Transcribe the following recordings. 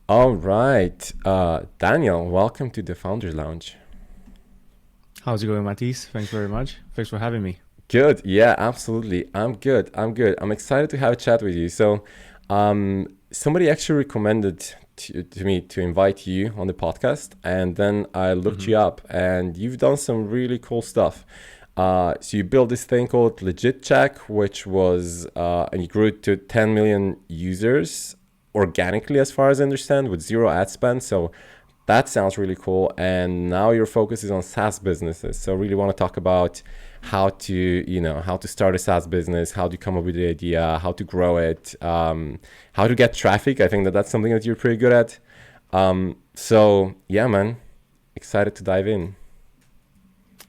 All right. Daniel, welcome to the Founders Lounge. How's it going, Matisse? Thanks very much. Thanks for having me. Good. Yeah, absolutely. I'm good. I'm good. I'm excited to have a chat with you. Somebody actually recommended to me to invite you on the podcast, and then I looked hmm you up, and you've done some really cool stuff. So you built this thing called LegitCheck, which was, and you grew it to 10 million users organically, as far as I understand, with zero ad spend. So that sounds really cool. And now your focus is on SaaS businesses. So really want to talk about how to start a SaaS business, how to come up with the idea, how to grow it, how to get traffic. I think that that's something that you're pretty good at. So yeah, man, excited to dive in.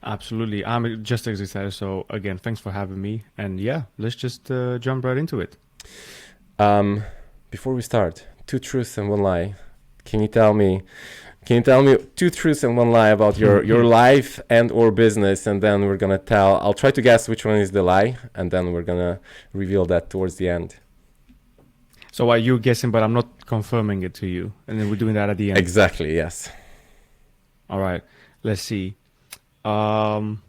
Absolutely. I'm just as excited. So, again, thanks for having me. And yeah, let's just jump right into it. Um, Before we start, two truths and one lie. Can you tell me Can you tell me two truths and one lie about your life and or business, and then we're gonna tell. I'll try to guess which one is the lie, and then we're gonna reveal that towards the end. So, are you guessing, but I'm not confirming it to you? And then we're doing that at the end. Exactly. Yes. All right. Let's see. Um,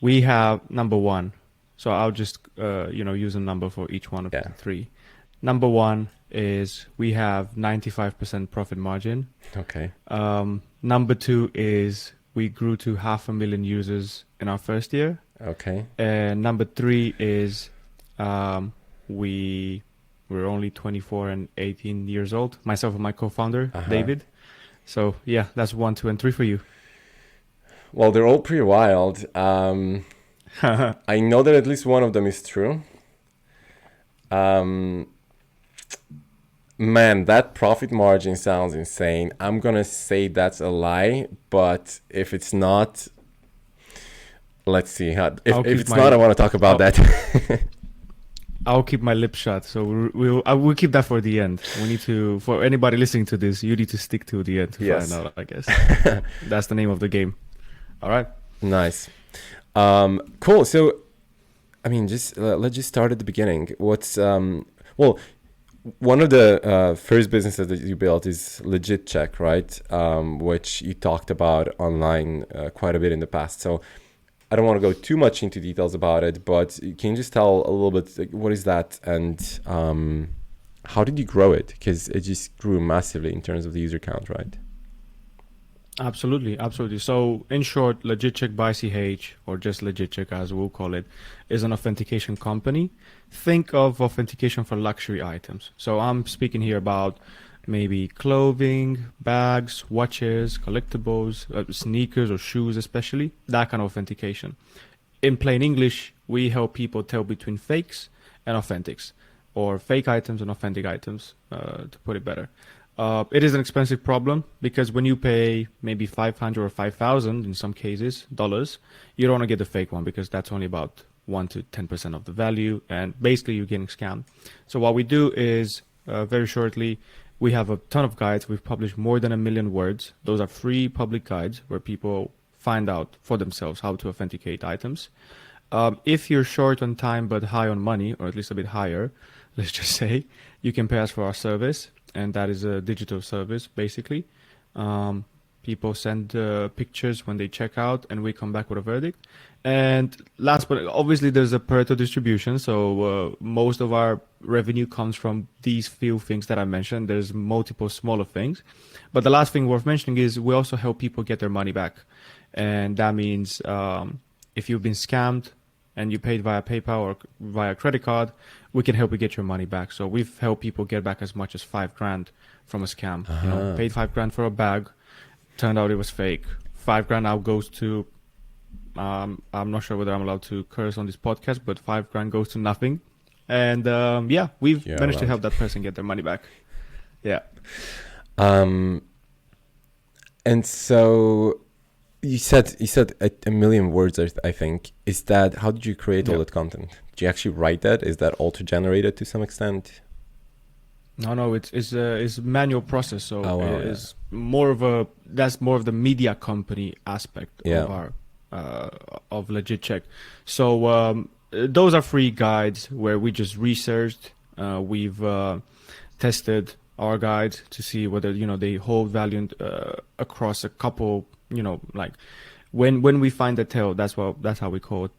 we have number one. So, I'll just, use a number for each one of Yeah. the three. Number one is we have 95% profit margin. Okay. Number two is we grew to 500,000 users in our first year. Okay. And number three is we were only 24 and 18 years old, myself and my co-founder, David. So yeah, that's one, two, and three for you. Well, they're all pretty wild. I know that at least one of them is true. Um, Man, that profit margin sounds insane. I'm gonna say that's a lie, but if it's not, let's see. If it's not, I want to talk about I'll, that. I'll keep my lips shut. So we'll keep that for the end. We need to, for anybody listening to this, you need to stick to the end to Yes. find out, I guess. That's the name of the game. All right. Nice. Cool. So, I mean, just let's just start at the beginning. Well, one of the first businesses that you built is LegitCheck, right? Which you talked about online quite a bit in the past. So I don't want to go too much into details about it, but can you just tell a little bit, like, what is that, and how did you grow it? Because it just grew massively in terms of the user count, right? Absolutely, absolutely. So, in short, LegitCheck by CH, or just LegitCheck as we'll call it, is an authentication company. Think of authentication for luxury items. So, I'm speaking here about maybe clothing, bags, watches, collectibles, sneakers or shoes, especially that kind of authentication. In plain English, we help people tell between fakes and authentics, or fake items and authentic items, to put it better. It is an expensive problem because when you pay maybe 500 or 5,000 in some cases dollars, you don't want to get the fake one because that's only about 1 to 10% of the value, and basically you're getting scammed. So what we do is, very shortly, we have a ton of guides. We've published more than 1 million words. Those are free public guides where people find out for themselves how to authenticate items. If you're short on time but high on money, or at least a bit higher, let's just say, you can pay us for our service, and that is a digital service basically. People send pictures when they check out, and we come back with a verdict. And last, but obviously, there's a Pareto distribution, so most of our revenue comes from these few things that I mentioned. There's multiple smaller things, but the last thing worth mentioning is we also help people get their money back, and that means if you've been scammed and you paid via PayPal or via credit card, we can help you get your money back. So we've helped people get back as much as 5 grand from a scam. Paid 5 grand for a bag, turned out it was fake. 5 grand now goes to, I'm not sure whether I'm allowed to curse on this podcast, but 5 grand goes to nothing. And we've Yeah, managed to right. help that person get their money back. Yeah. Um, and so you said a million words. I think, is that, how did you create all Yeah. that content? Did you actually write that? Is that auto generated to some extent? No, it's manual process. So Oh wow, yeah. it's that's more of the media company aspect Yeah. of our of LegitCheck. So those are free guides where we just researched, we've tested our guides to see whether, they hold value across a couple, like when we find a tail, that's how we call it,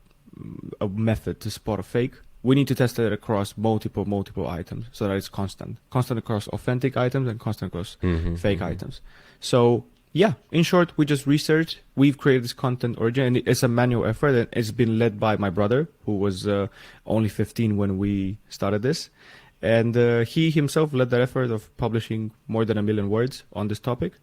a method to spot a fake. We need to test it across multiple items so that it's constant across authentic items and constant across fake items. So yeah, in short, we just researched. We've created this content origin, and it's a manual effort, and it's been led by my brother, who was only 15 when we started this. And he himself led the effort of publishing more than 1 million words on this topic.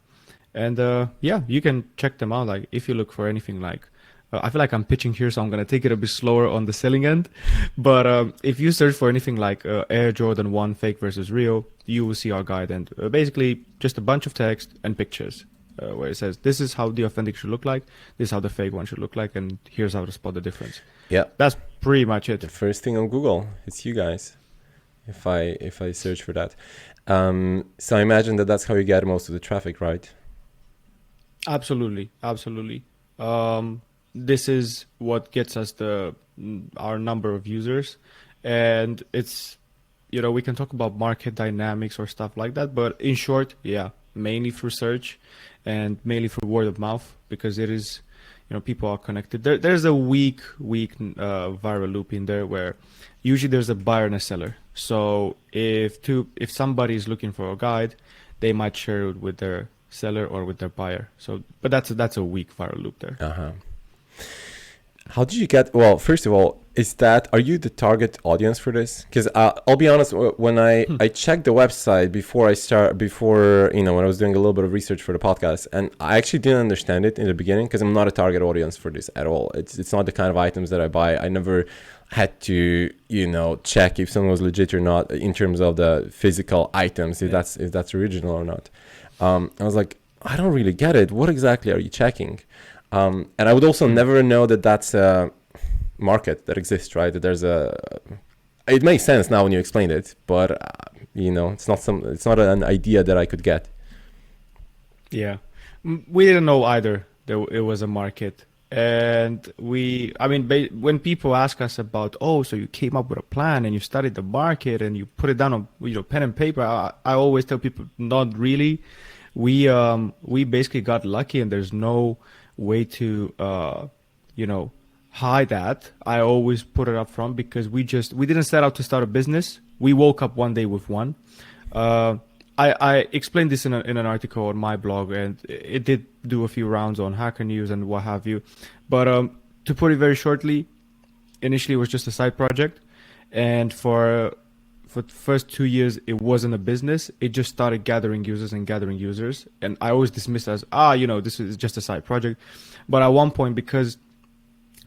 And yeah, you can check them out. Like if you look for anything like, I feel like I'm pitching here, so I'm going to take it a bit slower on the selling end. But if you search for anything like Air Jordan 1 fake versus real, you will see our guide, and basically just a bunch of text and pictures. Where it says, this is how the authentic should look like, this is how the fake one should look like, and here's how to spot the difference. Yeah. That's pretty much it. The first thing on Google, it's you guys, if I search for that. So I imagine that's how you get most of the traffic, right? Absolutely. This is what gets us our number of users. And it's, we can talk about market dynamics or stuff like that, but in short, yeah, mainly through search and mainly through word of mouth, because it is, people are connected. There's a weak viral loop in there where usually there's a buyer and a seller. So if somebody is looking for a guide, they might share it with their seller or with their buyer. So, but that's a weak viral loop there. Uh-huh. How did you get, well, first of all, are you the target audience for this? Because I'll be honest, when I checked the website before when I was doing a little bit of research for the podcast, and I actually didn't understand it in the beginning because I'm not a target audience for this at all. It's not the kind of items that I buy. I never had to, check if someone was legit or not in terms of the physical items, if that's original or not. I was like, I don't really get it. What exactly are you checking? And I would also never know that that's a market that exists, right? That it makes sense now when you explained it, but it's not an idea that I could get. Yeah, we didn't know either that it was a market. And when people ask us about, so you came up with a plan and you studied the market and you put it down on pen and paper, I always tell people, not really. We basically got lucky, and there's no way to hide that. I always put it up front because we didn't set out to start a business. We woke up one day with one. I explained this in an article on my blog, and it did do a few rounds on Hacker News and what have you. But to put it very shortly, initially it was just a side project, and for the first 2 years it wasn't a business. It just started gathering users, and I always dismissed it as this is just a side project. But at one point, because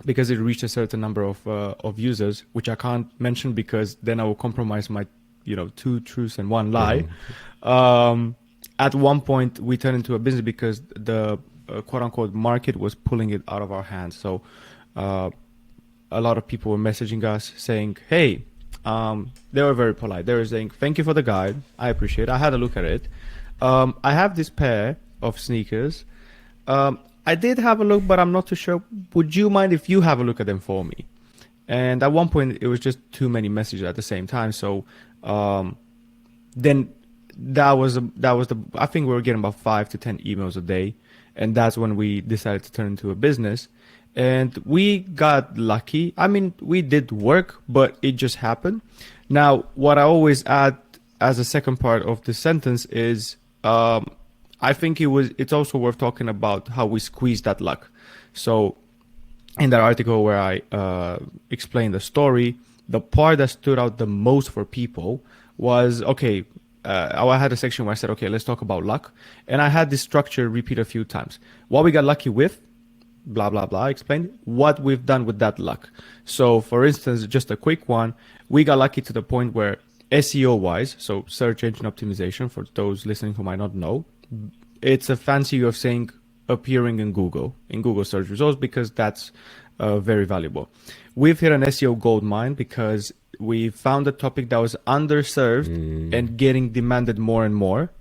it reached a certain number of users, which I can't mention because then I will compromise my 2 truths and 1 lie. At one point we turned into a business because the quote unquote market was pulling it out of our hands. So a lot of people were messaging us saying, hey, they were very polite. They were saying, thank you for the guide, I appreciate it, I had a look at it. I have this pair of sneakers. I did have a look, but I'm not too sure. Would you mind if you have a look at them for me? And at one point it was just too many messages at the same time. So then that was I think we were getting about 5 to 10 emails a day, and that's when we decided to turn into a business. And we got lucky. We did work, but it just happened. Now, what I always add as a second part of the sentence is, I think it's also worth talking about how we squeezed that luck. So in that article where I explained the story, the part that stood out the most for people was, I had a section where I said, okay, let's talk about luck. And I had this structure repeat a few times. What we got lucky with, blah, blah, blah, I explained what we've done with that luck. So for instance, just a quick one, we got lucky to the point where SEO wise, so search engine optimization, for those listening who might not know, it's a fancy way of saying appearing in Google search results, because that's very valuable. We've hit an SEO gold mine because we found a topic that was underserved and getting demanded more and more.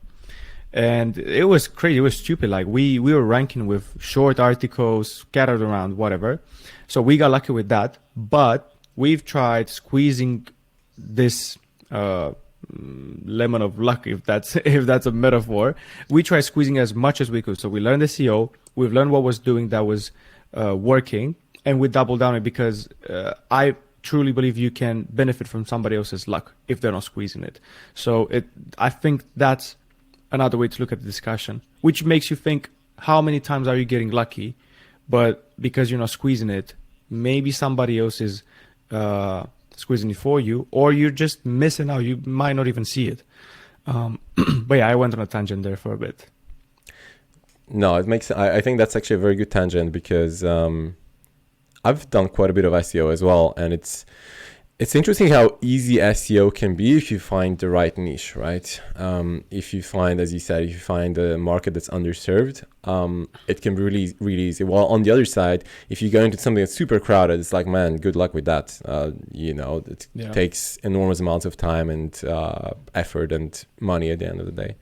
And it was crazy. It was stupid. Like we were ranking with short articles scattered around, whatever. So we got lucky with that. But we've tried squeezing this lemon of luck, if that's if that's a metaphor. We tried squeezing as much as we could. So we learned SEO. We've learned what was doing that was working, and we doubled down it because I truly believe you can benefit from somebody else's luck if they're not squeezing it. So I think that's another way to look at the discussion, which makes you think, how many times are you getting lucky? But because you're not squeezing it, maybe somebody else is squeezing it for you, or you're just missing out. You might not even see it. But yeah, I went on a tangent there for a bit. No, it makes. I think that's actually a very good tangent because I've done quite a bit of SEO as well, and it's interesting how easy SEO can be if you find the right niche, right? If you find, as you said, if you find a market that's underserved, it can be really, really easy. While on the other side, if you go into something that's super crowded, it's like, man, good luck with that. It takes enormous amounts of time and effort and money at the end of the day.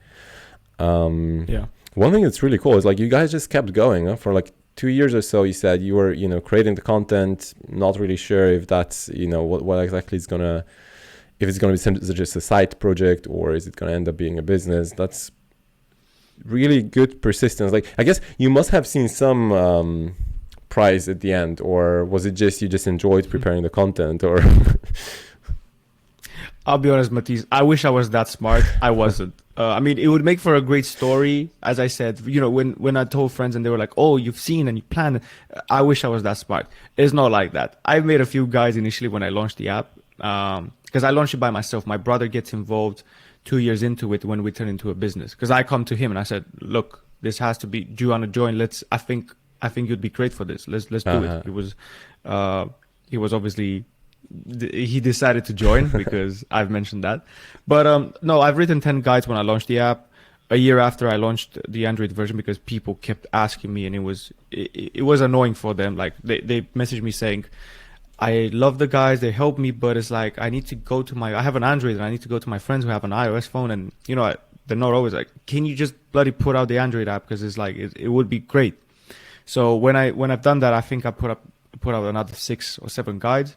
One thing that's really cool is like you guys just kept going for like 2 years or so. You said you were, creating the content, not really sure if that's, what exactly is gonna, if it's gonna be just a side project or is it gonna end up being a business. That's really good persistence. Like, I guess you must have seen some prize at the end, or was it just you just enjoyed preparing the content? Or I'll be honest, Matisse, I wish I was that smart. I wasn't. I mean, it would make for a great story. As I said, when I told friends and they were like, oh, you've seen and you planned. I wish I was that smart. It's not like that. I made a few guys initially when I launched the app, because I launched it by myself. My brother gets involved 2 years into it when we turn into a business. Because I come to him and I said, look, this has to be, do you want to join? I think you'd be great for this. Let's do it. He was obviously, he decided to join because I've mentioned that. But no, I've written 10 guides when I launched the app. A year after I launched the Android version, because people kept asking me, and it was annoying for them. Like they messaged me saying, I love the guys, they help me, but it's like I need to go to I have an Android and I need to go to my friends who have an iOS phone, and they're not always like, can you just bloody put out the Android app? Because it's like it would be great. So when I've done that, I think I put out another 6 or 7 guides.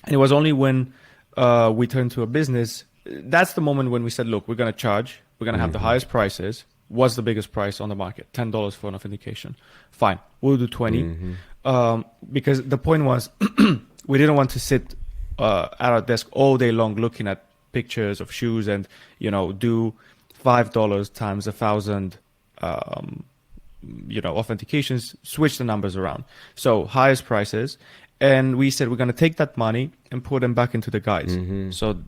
And it was only when we turned to a business, that's the moment when we said, look, we're going to charge. We're going to have the highest prices. What's the biggest price on the market? $10 for an authentication. Fine. We'll do 20. Because the point was, we didn't want to sit at our desk all day long looking at pictures of shoes and, do $5 times 1,000, authentications, switch the numbers around. So highest prices. And we said we're going to take that money and put them back into the guides. So,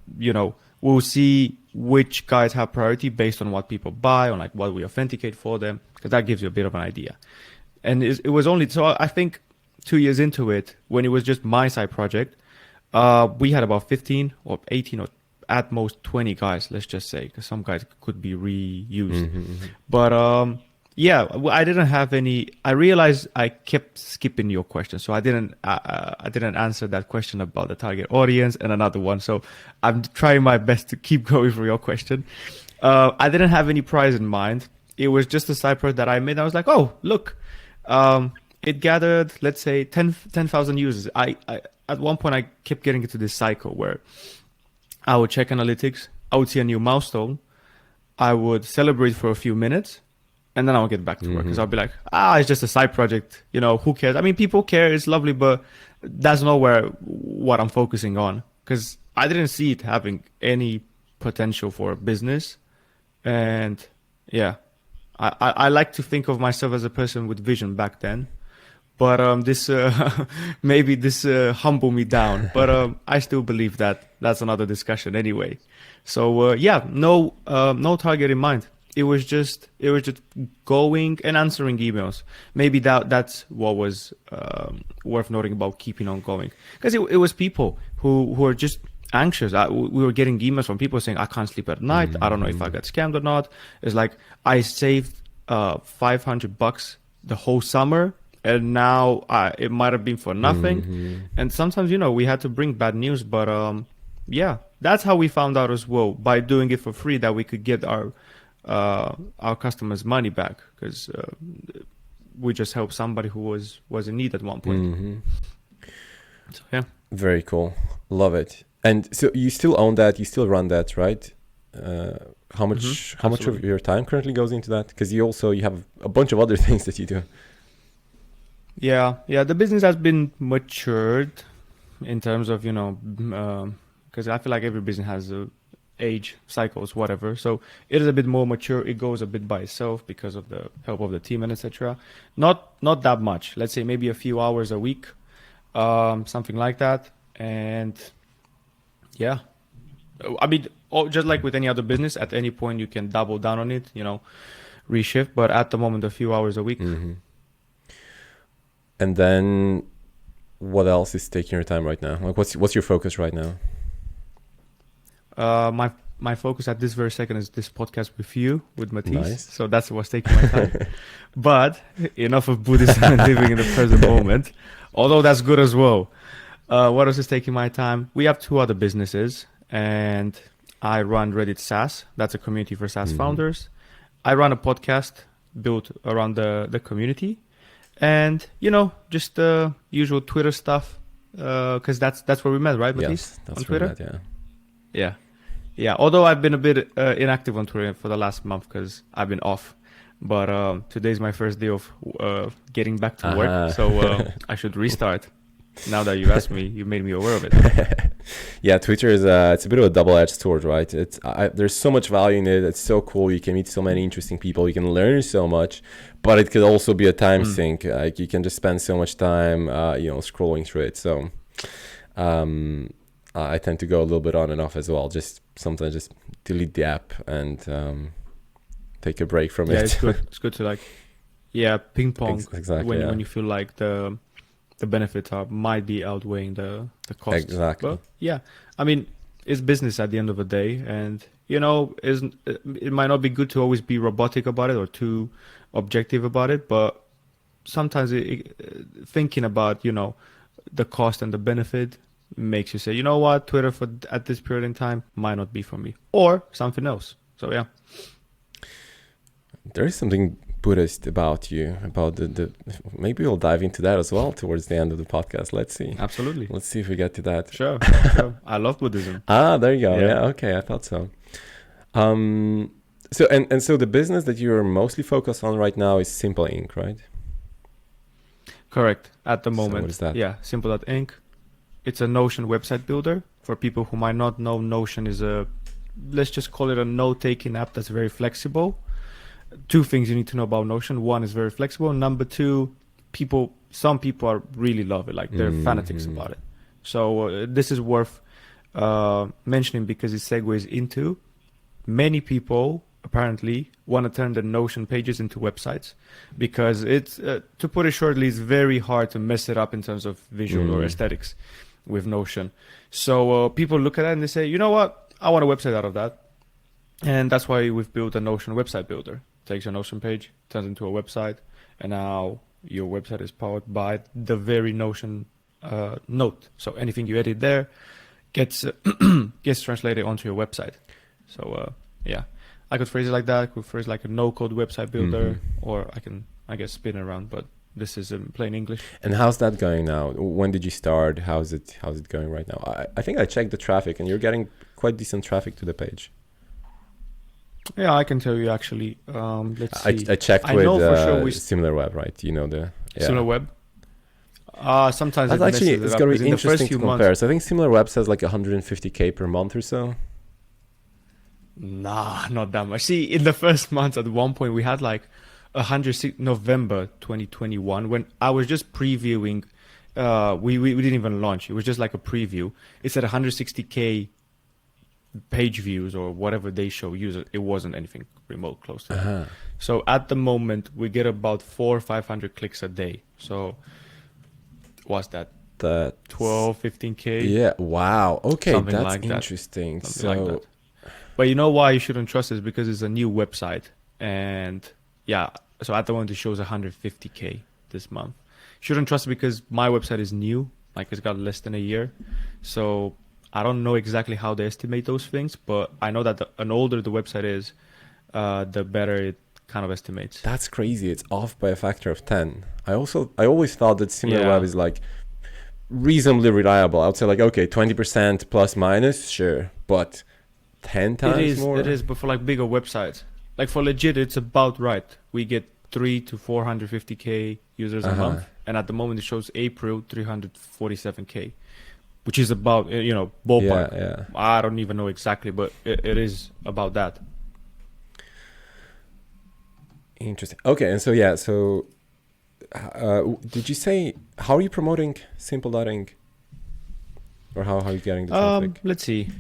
we'll see which guides have priority based on what people buy, on like what we authenticate for them, because that gives you a bit of an idea. And it was only, so I think 2 years into it, when it was just my side project, we had about 15 or 18 or at most 20 guides, let's just say, because some guides could be reused. But, yeah, I didn't have any. I realized I kept skipping your question, so I didn't answer that question about the target audience and another one. So I'm trying my best to keep going for your question. I didn't have any prize in mind. It was just a side project that I made. I was like, oh, look, it gathered, let's say, 10,000 users. I at one point I kept getting into this cycle where I would check analytics, I would see a new milestone, I would celebrate for a few minutes. And then I'll get back to work because I'll be like, it's just a side project. Who cares? I mean, people care. It's lovely, but that's not what I'm focusing on, because I didn't see it having any potential for a business. And yeah, I like to think of myself as a person with vision back then. But this maybe this humbled me down. But I still believe that's another discussion anyway. So yeah, no target in mind. It was just going and answering emails. Maybe that's what was worth noting about keeping on going, because it was people who were just anxious. We were getting emails from people saying, I can't sleep at night. I don't know if I got scammed or not. It's like, I saved $500 the whole summer, and now it might have been for nothing. And sometimes, we had to bring bad news, but yeah, that's how we found out as well, by doing it for free, that we could get our customers' money back, because we just helped somebody who was in need at one point. So yeah, very cool, love it. And so you still own that, you still run that, right? How much how much of Absolutely. your time currently goes into that? Because you have a bunch of other things that you do. Yeah, the business has been matured in terms of, because I feel like every business has age cycles, whatever. So it is a bit more mature. It goes a bit by itself because of the help of the team and etc. Not that much. Let's say maybe a few hours a week, something like that. And yeah, I mean, just like with any other business, at any point you can double down on it, reshift. But at the moment, a few hours a week. Mm-hmm. And then what else is taking your time right now? Like what's your focus right now? My focus at this very second is this podcast with you, with Matisse. Nice. So that's what's taking my time. But enough of Buddhism and living in the present moment, although that's good as well. What else is taking my time? We have 2 other businesses, and I run Reddit SaaS. That's a community for SaaS founders. I run a podcast built around the community, and just the usual Twitter stuff, because that's where we met, right, Matisse? Yes, that's on Twitter. That, Yeah. Although I've been a bit inactive on Twitter for the last month because I've been off, but today's my first day of getting back to work, so I should restart. Now that you asked me, you made me aware of it. Yeah, Twitter is it's a bit of a double-edged sword, right? There's so much value in it. It's so cool. You can meet so many interesting people. You can learn so much, but it could also be a time sink. Like you can just spend so much time, scrolling through it. So, I tend to go a little bit on and off as well. Just sometimes just delete the app and take a break from it. Yeah, it's good. It's good to ping pong. Exactly. When you feel like the benefits might be outweighing the costs. Exactly. But yeah, I mean, it's business at the end of the day, and it might not be good to always be robotic about it or too objective about it, but sometimes thinking about the cost and the benefit makes you say, you know what, Twitter at this period in time might not be for me, or something else. So yeah, there is something Buddhist about you, about the maybe we'll dive into that as well towards the end of the podcast. Let's see. Absolutely. Let's see if we get to that. Sure. I love Buddhism. There you go. Yeah. Okay, I thought so. So the business that you're mostly focused on right now is Simple.ink, right? Correct. At the moment. So what is that? Yeah, Simple.ink. It's a Notion website builder. For people who might not know, Notion is let's just call it a note-taking app that's very flexible. 2 things you need to know about Notion. 1 is very flexible. Number 2, some people really love it. Like they're fanatics about it. So this is worth mentioning because it segues into many people apparently want to turn the Notion pages into websites because it's, to put it shortly, it's very hard to mess it up in terms of visual or aesthetics with Notion. So people look at that and they say, you know what? I want a website out of that. And that's why we've built a Notion website builder. Takes your Notion page, turns into a website, and now your website is powered by the very Notion note. So anything you edit there gets translated onto your website. So yeah, I could phrase it like that. I could phrase it like a no-code website builder, or I can, spin it around. But this is in plain English. And how's that going now? When did you start? How's it going right now? I think I checked the traffic, and you're getting quite decent traffic to the page. Yeah, I can tell you actually. Let's see. I checked with SimilarWeb, right? SimilarWeb. Sometimes that's actually it's going to be interesting to compare. Months, so I think SimilarWeb says like 150K per month or so. Nah, not that much. See, in the first month, at one point, we had like 106 November 2021 when I was just previewing. We didn't even launch. It was just like a preview. It said 160K page views or whatever they show users. It wasn't anything remote close to that. So at the moment we get about 400 or 500 clicks a day. So what's that? 12-15K. Yeah. Wow. Okay, something that's like interesting. That. Like that. But you know why you shouldn't trust it? Because it's a new website, and yeah. So at the moment it shows 150K this month. Shouldn't trust it because my website is new. Like it's got less than a year. So I don't know exactly how they estimate those things, but I know that an older the website is, the better it kind of estimates. That's crazy. It's off by a factor of 10. I always thought that SimilarWeb is like reasonably reliable. I would say like, okay, 20% plus minus, sure, but 10 times more. It is, but for like bigger websites, like for legit, it's about right. We get 3 to 450k users a month, and at the moment it shows April 347k, which is about ballpark. Yeah. I don't even know exactly, but it is about that. Interesting. Okay, and so did you say, how are you promoting Simple.ink? Or how are you getting the traffic? Let's see.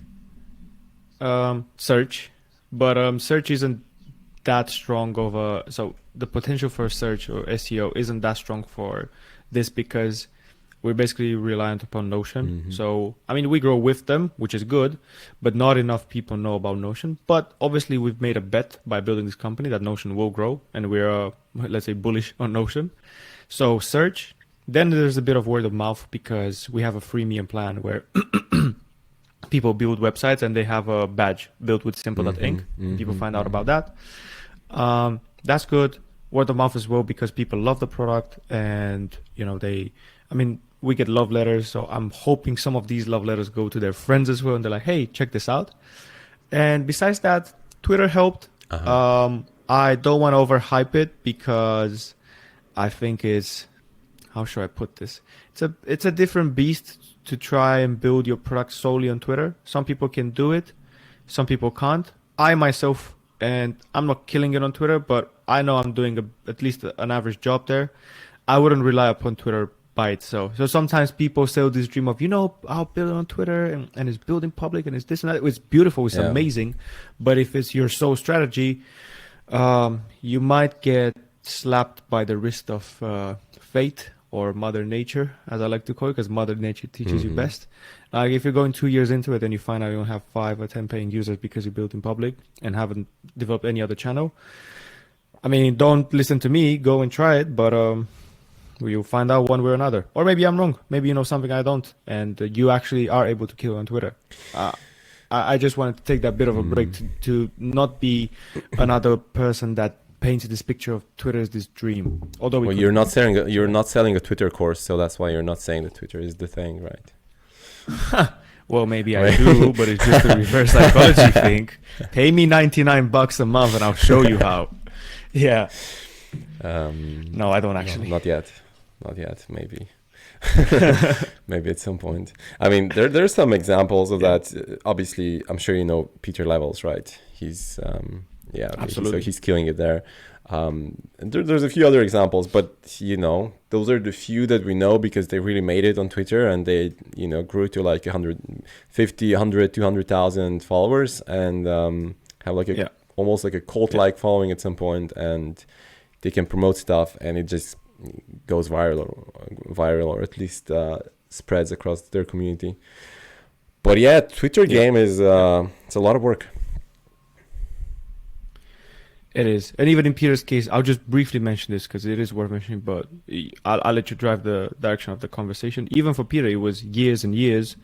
Search, but search isn't that strong of a, so the potential for search or SEO isn't that strong for this because we're basically reliant upon Notion. So, I mean, we grow with them, which is good, but not enough people know about Notion. But obviously, we've made a bet by building this company that Notion will grow, and we're, let's say, bullish on Notion. So, search. Then there's a bit of word of mouth because we have a freemium plan where people build websites and they have a badge built with Simple.ink. People find out about that. That's good. Word of mouth as well because people love the product and, we get love letters, so I'm hoping some of these love letters go to their friends as well, and they're like, hey, check this out. And besides that, Twitter helped. I don't want to overhype it because I think how should I put this? It's a different beast to try and build your product solely on Twitter. Some people can do it, some people can't. I myself, and I'm not killing it on Twitter, but I know I'm doing at least an average job there. I wouldn't rely upon Twitter by itself. So sometimes people sell this dream of, I'll build it on Twitter and it's building public and it's this and that. It's beautiful. It's amazing. But if it's your sole strategy, you might get slapped by the wrist of fate or Mother Nature, as I like to call it, because Mother Nature teaches you best. Like if you're going 2 years into it and you find out you don't have 5 or 10 paying users because you built in public and haven't developed any other channel, I mean, don't listen to me, go and try it, but you'll find out one way or another. Or maybe I'm wrong. Maybe you know something I don't, and you actually are able to kill on Twitter. I just wanted to take that bit of a break to not be another person that paints this picture of Twitter as this dream. Although you're not selling a Twitter course, so that's why you're not saying that Twitter is the thing, right? Well, maybe I do, but it's just a reverse psychology thing. Pay me $99 a month and I'll show you how. Yeah. No, I don't actually. No, not yet. Maybe. Maybe at some point. I mean, there's some examples of that. Obviously, I'm sure you know Peter Levels, right? He's absolutely. So he's killing it there. And there's a few other examples, but those are the few that we know because they really made it on Twitter and they grew to like 150, 100, 200,000 followers and have like almost like a cult-like following at some point, and they can promote stuff and it just goes viral or at least spreads across their community. But yeah, Twitter game is it's a lot of work. It is. And even in Peter's case, I'll just briefly mention this because it is worth mentioning, but I'll let you drive the direction of the conversation. Even for Peter, it was years and years.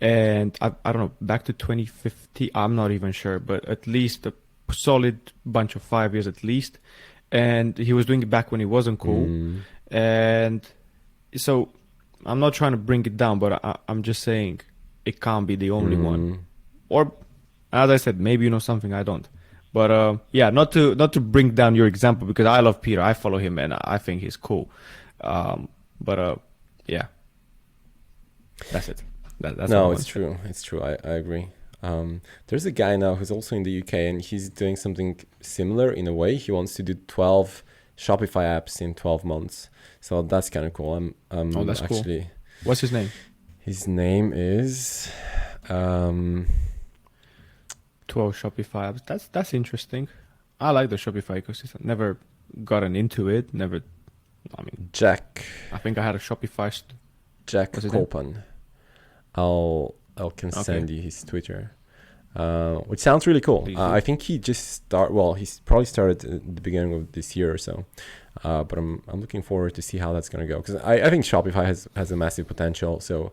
And I don't know, back to 2015, I'm not even sure, but at least a solid bunch of 5 years at least. And he was doing it back when it wasn't cool. And so I'm not trying to bring it down, but I'm just saying it can't be the only one. Or, as I said, maybe you know something I don't. But not to bring down your example because I love Peter. I follow him and I think he's cool. That's it. That's no, it's true. It's true. I agree. There's a guy now who's also in the UK and he's doing something similar in a way. He wants to do 12 Shopify apps in 12 months. So that's kind of cool. That's actually cool. What's his name? His name is 12 Shopify apps. That's interesting. I like the Shopify ecosystem. Never gotten into it. Jack. I think I had a Shopify. Jack Copan. I can send you his Twitter, which sounds really cool. I think he just he's probably started at the beginning of this year or so. But I'm looking forward to see how that's going to go because I think Shopify has a massive potential. So.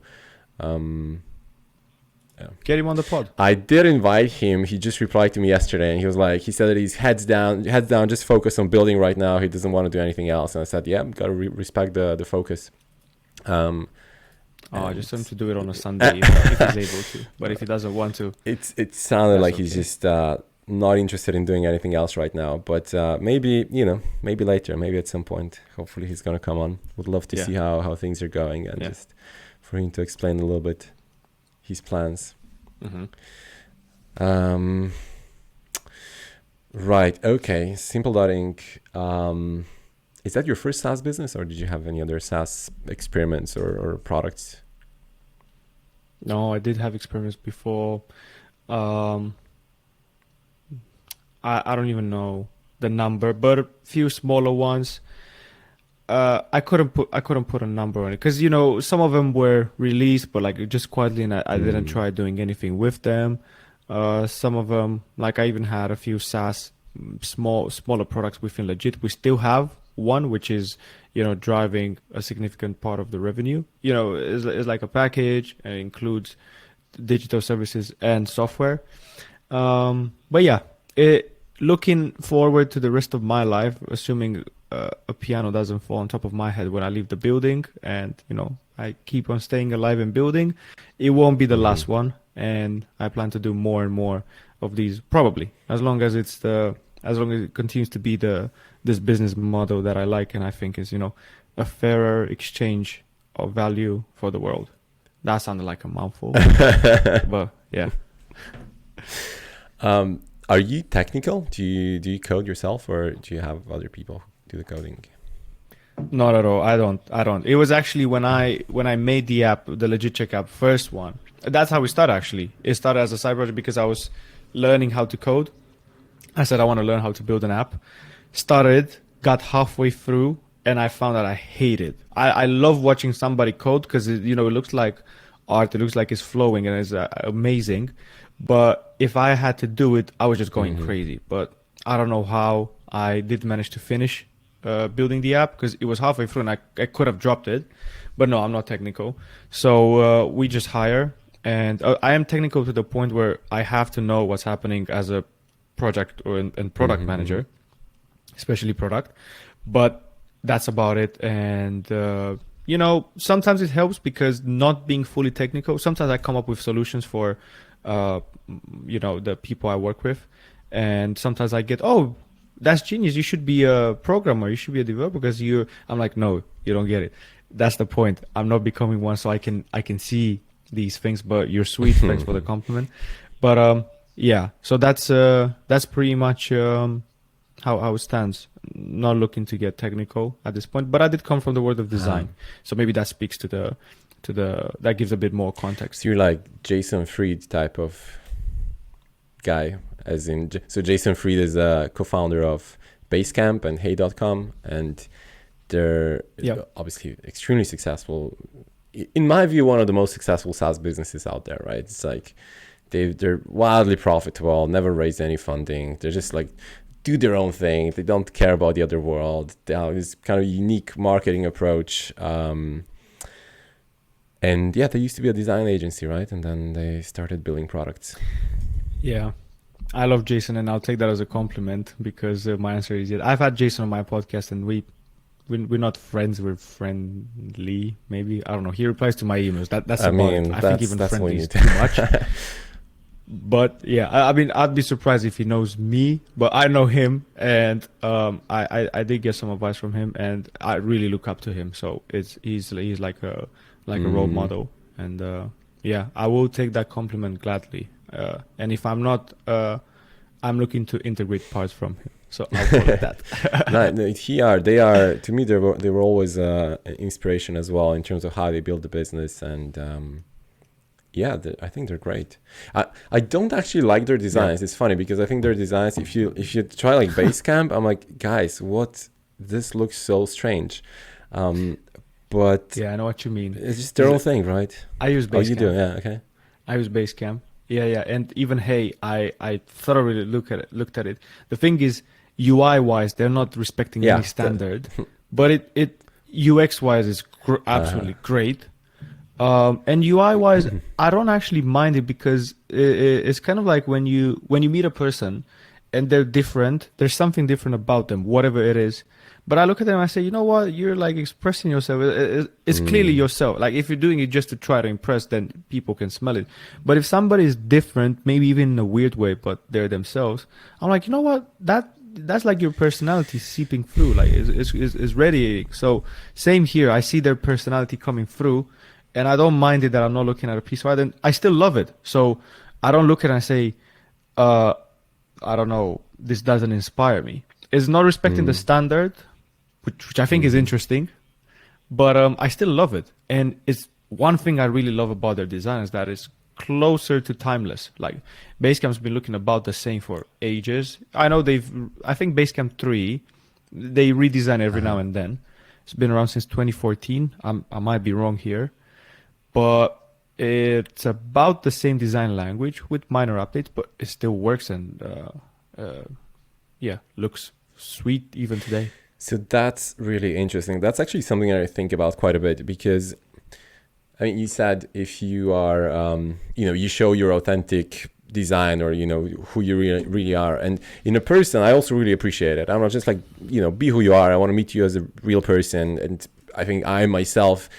Get him on the pod. I did invite him. He just replied to me yesterday and he said that he's heads down, just focus on building right now. He doesn't want to do anything else. And I said, yeah, got to respect the focus. Oh, And just him to do it on a Sunday if he's able to. But if he doesn't want to, it sounded like okay. he's just not interested in doing anything else right now. But maybe maybe later, maybe at some point. Hopefully, he's gonna come on. Would love to see how things are going and just for him to explain a little bit his plans. Mm-hmm. Right. Okay. Simple.ink. Is that your first SaaS business, or did you have any other SaaS experiments or products? No, I did have experiments before. I don't even know the number, but a few smaller ones. I couldn't put a number on it because some of them were released, but like just quietly, and I didn't try doing anything with them. Some of them, like I even had a few SaaS smaller products within Legit. We still have one, which is driving a significant part of the revenue. It's like a package and it includes digital services and software. But yeah, looking forward to the rest of my life, assuming a piano doesn't fall on top of my head when I leave the building, and I keep on staying alive and building, it won't be the last one. And I plan to do more and more of these, probably, as long as it continues to be this business model that I like and I think is a fairer exchange of value for the world. That sounded like a mouthful, but yeah. Are you technical? Do you code yourself, or do you have other people do the coding? Not at all. I don't. It was actually when I made the app, the LegitCheck app, first one. That's how we started. Actually, it started as a side project because I was learning how to code. I said I want to learn how to build an app. Started, got halfway through, and I found that I hate it. I love watching somebody code because it looks like art. It looks like it's flowing and it's amazing. But if I had to do it, I was just going crazy. But I don't know how I did manage to finish building the app because it was halfway through and I could have dropped it. But no, I'm not technical. So we just hire. And I am technical to the point where I have to know what's happening as a project and product manager, especially product. But that's about it. And, sometimes it helps because not being fully technical, sometimes I come up with solutions for the people I work with, and sometimes I get, oh, that's genius, you should be a programmer, you should be a developer, because I'm like, no, you don't get it. That's the point. I'm not becoming one, so I can see these things. But you're sweet. Thanks for the compliment. But yeah, so that's pretty much how it stands. Not looking to get technical at this point, but I did come from the world of design, so maybe that speaks to the that gives a bit more context. So you're like Jason Fried type of guy, so Jason Fried is a co-founder of Basecamp and Hey.com, and they're obviously extremely successful. In my view, one of the most successful SaaS businesses out there, right? It's like they're wildly profitable, never raised any funding. They're just like do their own thing. They don't care about the other world. They have this kind of unique marketing approach. And yeah, they used to be a design agency, right? And then they started building products. Yeah. I love Jason, and I'll take that as a compliment because my answer is yes. I've had Jason on my podcast, and we're not friends. We're friendly, maybe. I don't know. He replies to my emails. That's about it. I think even friendly is too much. But yeah, I mean, I'd be surprised if he knows me, but I know him, and I did get some advice from him, and I really look up to him. So he's like a role model, and yeah, I will take that compliment gladly. And if I'm not, I'm looking to integrate parts from him. So I'll call it that. They are to me. They were always an inspiration as well in terms of how they build the business, and yeah, I think they're great. I don't actually like their designs. Yeah. It's funny because I think their designs, if you try like Basecamp, I'm like, guys, this looks so strange. But yeah, I know what you mean. It's just their own thing, right? I use Basecamp. Oh, you do? Yeah, okay. I use Basecamp. Yeah, and even I thoroughly looked at it. The thing is, UI wise, they're not respecting any standard, but it UX wise is absolutely great. And UI wise, I don't actually mind it because it's kind of like when you meet a person and they're different. There's something different about them, whatever it is. But I look at them and I say, you know what? You're like expressing yourself. It's clearly yourself. Like if you're doing it just to try to impress, then people can smell it. But if somebody is different, maybe even in a weird way, but they're themselves, I'm like, you know what? That's like your personality seeping through. Like it's radiating. So same here. I see their personality coming through, and I don't mind it that I'm not looking at a piece of art. And I still love it. So I don't look at it and say, I don't know, this doesn't inspire me. It's not respecting the standard, which I think is interesting, but I still love it. And it's one thing I really love about their design is that it's closer to timeless. Like Basecamp's been looking about the same for ages. I know I think Basecamp 3, they redesign every now and then. It's been around since 2014. I might be wrong here, but it's about the same design language with minor updates, but it still works and looks sweet even today. So that's really interesting. That's actually something I think about quite a bit because, I mean, you said if you are, you show your authentic design or, who you really are. And in a person, I also really appreciate it. I'm not just like, be who you are. I want to meet you as a real person. And I think I myself,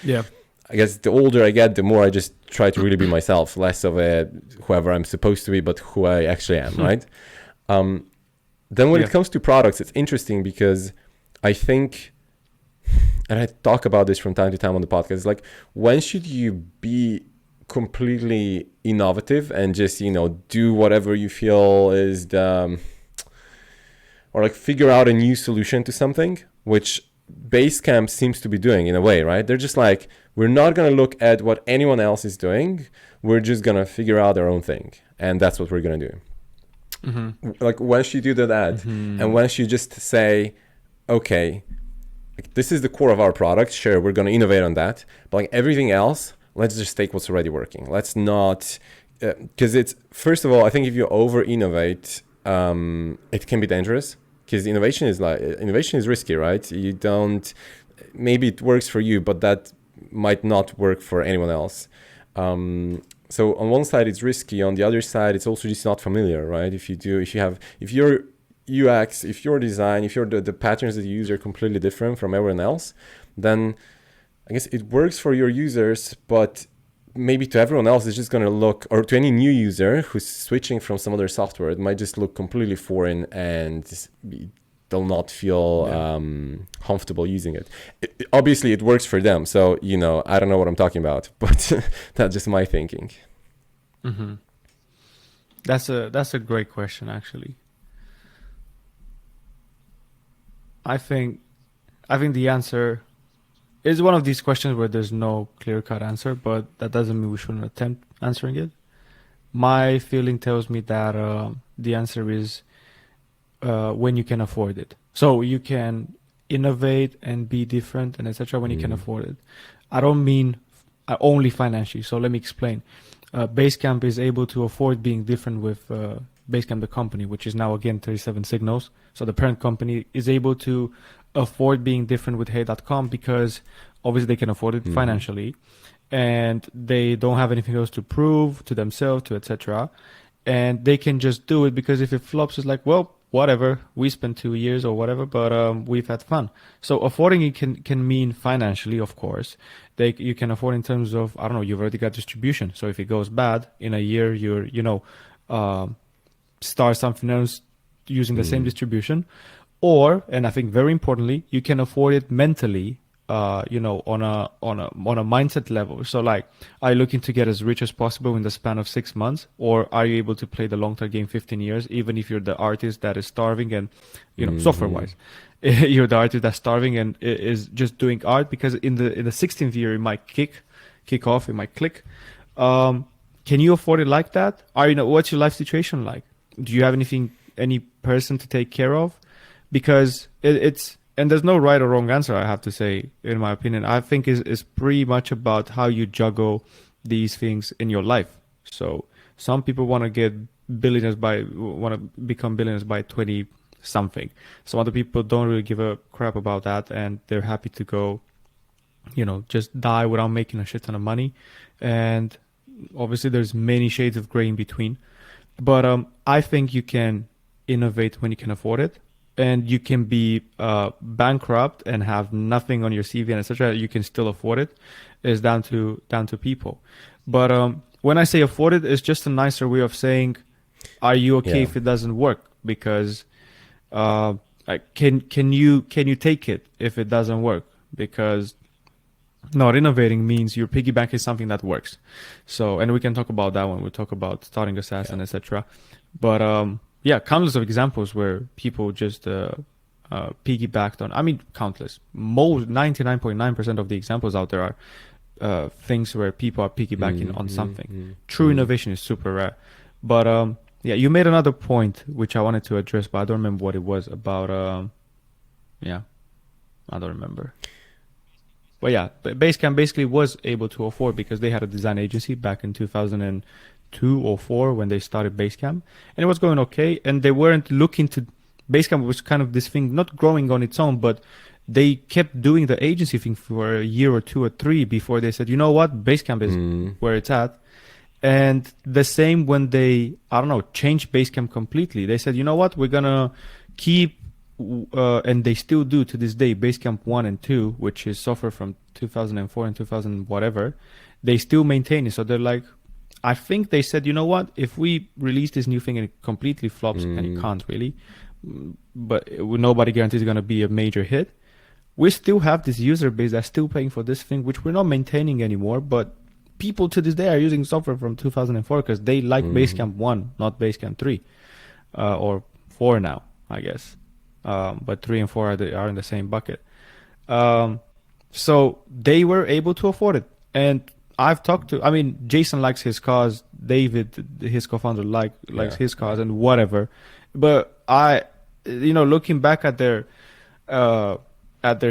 I guess the older I get, the more I just try to really be myself, less of a whoever I'm supposed to be, but who I actually am, right? Then when it comes to products, it's interesting because I think, and I talk about this from time to time on the podcast, like when should you be completely innovative and just, do whatever you feel is or like figure out a new solution to something, which Basecamp seems to be doing in a way, right? They're just like, we're not going to look at what anyone else is doing. We're just going to figure out our own thing. And that's what we're going to do. Like once you do that, and once you just say, okay, like, this is the core of our product. Sure, we're going to innovate on that. But like everything else, let's just take what's already working. Let's not, because it's, first of all, I think if you over innovate, it can be dangerous because innovation is risky, right? You don't, maybe it works for you, but that might not work for anyone else. So on one side it's risky, on the other side it's also just not familiar, right? If your UX, if your design, if the patterns that you use are completely different from everyone else, then I guess it works for your users, but maybe to everyone else it's just going to look, or to any new user who's switching from some other software, it might just look completely foreign and they'll not feel comfortable using it. Obviously, it works for them. So, I don't know what I'm talking about, but that's just my thinking. That's a great question, actually. I think the answer is one of these questions where there's no clear-cut answer, but that doesn't mean we shouldn't attempt answering it. My feeling tells me that the answer is when you can afford it. So you can innovate and be different and etc. when you can afford it. I don't mean only financially. So let me explain. Basecamp is able to afford being different with Basecamp, the company, which is now again 37 Signals. So the parent company is able to afford being different with Hey.com because obviously they can afford it financially, and they don't have anything else to prove to themselves, to etc. And they can just do it because if it flops, it's like, well, whatever, we spent 2 years or whatever, but we've had fun. So affording it can mean financially, of course. You can afford in terms of, I don't know, you've already got distribution. So if it goes bad in a year, you're, start something else using the same distribution. Or, and I think very importantly, you can afford it mentally, on a mindset level. So like, are you looking to get as rich as possible in the span of 6 months, or are you able to play the long-term game 15 years, even if you're the artist that is starving and, software-wise, you're the artist that's starving and is just doing art because in the 16th year it might kick off, it might click. Can you afford it like that? What's your life situation like? Do you have any person to take care of? Because and there's no right or wrong answer, I have to say, in my opinion. I think it's pretty much about how you juggle these things in your life. So some people want to become billionaires by 20 something. Some other people don't really give a crap about that, and they're happy to go, just die without making a shit ton of money. And obviously there's many shades of gray in between. But I think you can innovate when you can afford it, and you can be bankrupt and have nothing on your CV and etc. You can still afford it. Is down to people. But when I say afford it, it's just a nicer way of saying, are you okay if it doesn't work? Because can you take it if it doesn't work? Because not innovating means you're piggybacking something that works. So, and we can talk about that when we talk about starting a SaaS and etc. But countless of examples where people just piggybacked on. I mean, countless. Most 99.9% of the examples out there are things where people are piggybacking on something. True innovation is super rare. But you made another point which I wanted to address, but I don't remember what it was about. I don't remember. But yeah, Basecamp basically was able to afford because they had a design agency back in 2002 or 4 when they started Basecamp, and it was going okay. And they weren't looking to. Basecamp was kind of this thing, not growing on its own, but they kept doing the agency thing for a year or 2 or 3 before they said, you know what, Basecamp is where it's at. And the same when they, changed Basecamp completely. They said, you know what, we're going to keep, and they still do to this day, Basecamp 1 and 2, which is software from 2004 and 2000 whatever. They still maintain it. So they're like, I think they said, you know what, if we release this new thing and it completely flops, and it can't really, but nobody guarantees it's going to be a major hit. We still have this user base that's still paying for this thing, which we're not maintaining anymore. But people to this day are using software from 2004 because they like Basecamp 1, not Basecamp 3 or 4 now, I guess. But 3 and 4 are in the same bucket. So they were able to afford it. And I've talked to, Jason likes his cars. David, his co-founder, likes his cars and whatever. But looking back at their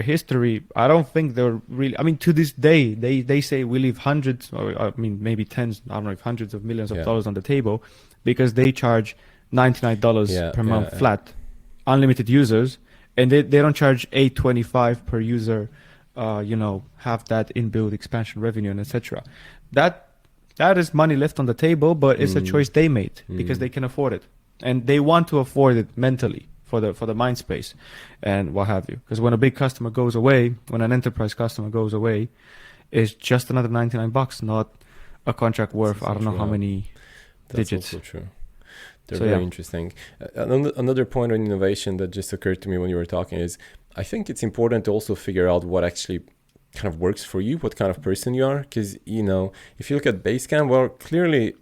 history, I don't think they're really, to this day, they say we leave hundreds, or maybe tens, I don't know if hundreds of millions of dollars on the table because they charge $99 per month flat, unlimited users, and they don't charge $8.25 per user, have that inbuilt expansion revenue and etc. That is money left on the table, but it's a choice they made because they can afford it. And they want to afford it mentally for the mind space and what have you. Because when a big customer goes away, when an enterprise customer goes away, it's just another $99, not a contract worth I don't know how many digits. That's also true. They're very interesting. Another point on innovation that just occurred to me when you were talking is I think it's important to also figure out what actually kind of works for you, what kind of person you are. Because, if you look at Basecamp, well, clearly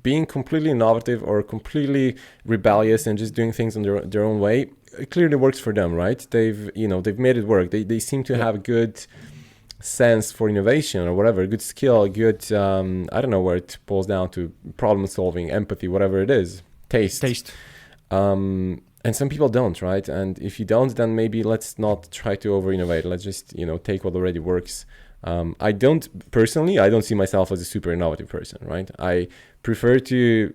being completely innovative or completely rebellious and just doing things in their own way, it clearly works for them, right? They've made it work. They seem to have good sense for innovation or whatever, good skill, good, I don't know where it boils down to, problem solving, empathy, whatever it is, taste. And some people don't, right? And if you don't, then maybe let's not try to over innovate. Let's just, take what already works. I don't see myself as a super innovative person, right? I prefer to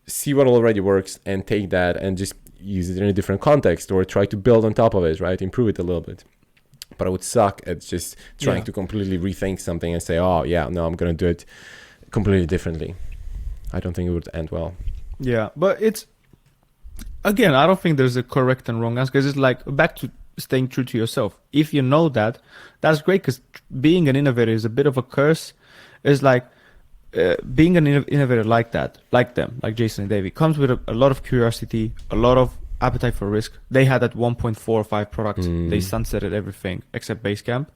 see what already works and take that and just use it in a different context or try to build on top of it, right? Improve it a little bit. But I would suck at just trying to completely rethink something and say, I'm going to do it completely differently. I don't think it would end well. Yeah, but it's, again, I don't think there's a correct and wrong answer because it's like back to staying true to yourself. If you know that, that's great because being an innovator is a bit of a curse. It's like being an innovator like Jason and David, comes with a lot of curiosity, a lot of appetite for risk. They had that 1.45 product. They sunsetted everything except Basecamp.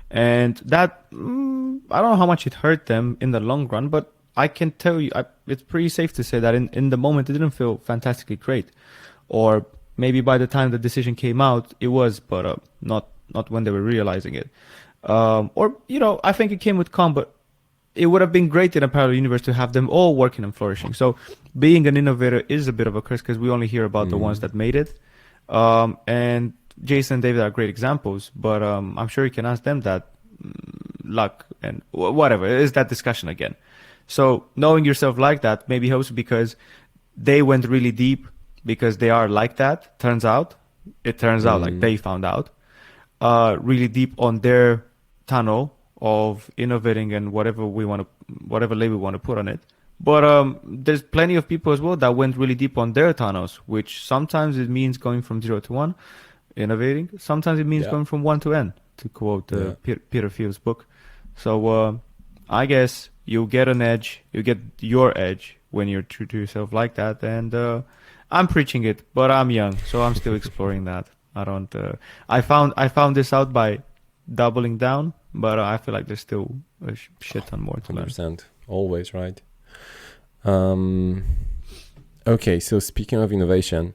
And that, I don't know how much it hurt them in the long run, but I can tell you, it's pretty safe to say that in the moment, it didn't feel fantastically great. Or maybe by the time the decision came out, it was, but not when they were realizing it. I think it came with calm, but it would have been great in a parallel universe to have them all working and flourishing. So being an innovator is a bit of a curse because we only hear about the ones that made it. And Jason and David are great examples, but I'm sure you can ask them that luck and whatever. It is that discussion again. So knowing yourself like that maybe helps because they went really deep because they are like that. It turns out like they found out really deep on their tunnel of innovating and whatever label we want to put on it. But there's plenty of people as well that went really deep on their tunnels, which sometimes it means going from 0 to 1, innovating. Sometimes it means Yeah. going from 1 to N, to quote Yeah. Peter Thiel's book. So I guess you get an edge, you get your edge when you're true to yourself like that. And I'm preaching it, but I'm young, so I'm still exploring that. I don't. I found this out by doubling down, but I feel like there's still a shit ton more to learn. 100%. Always, right? Okay, so speaking of innovation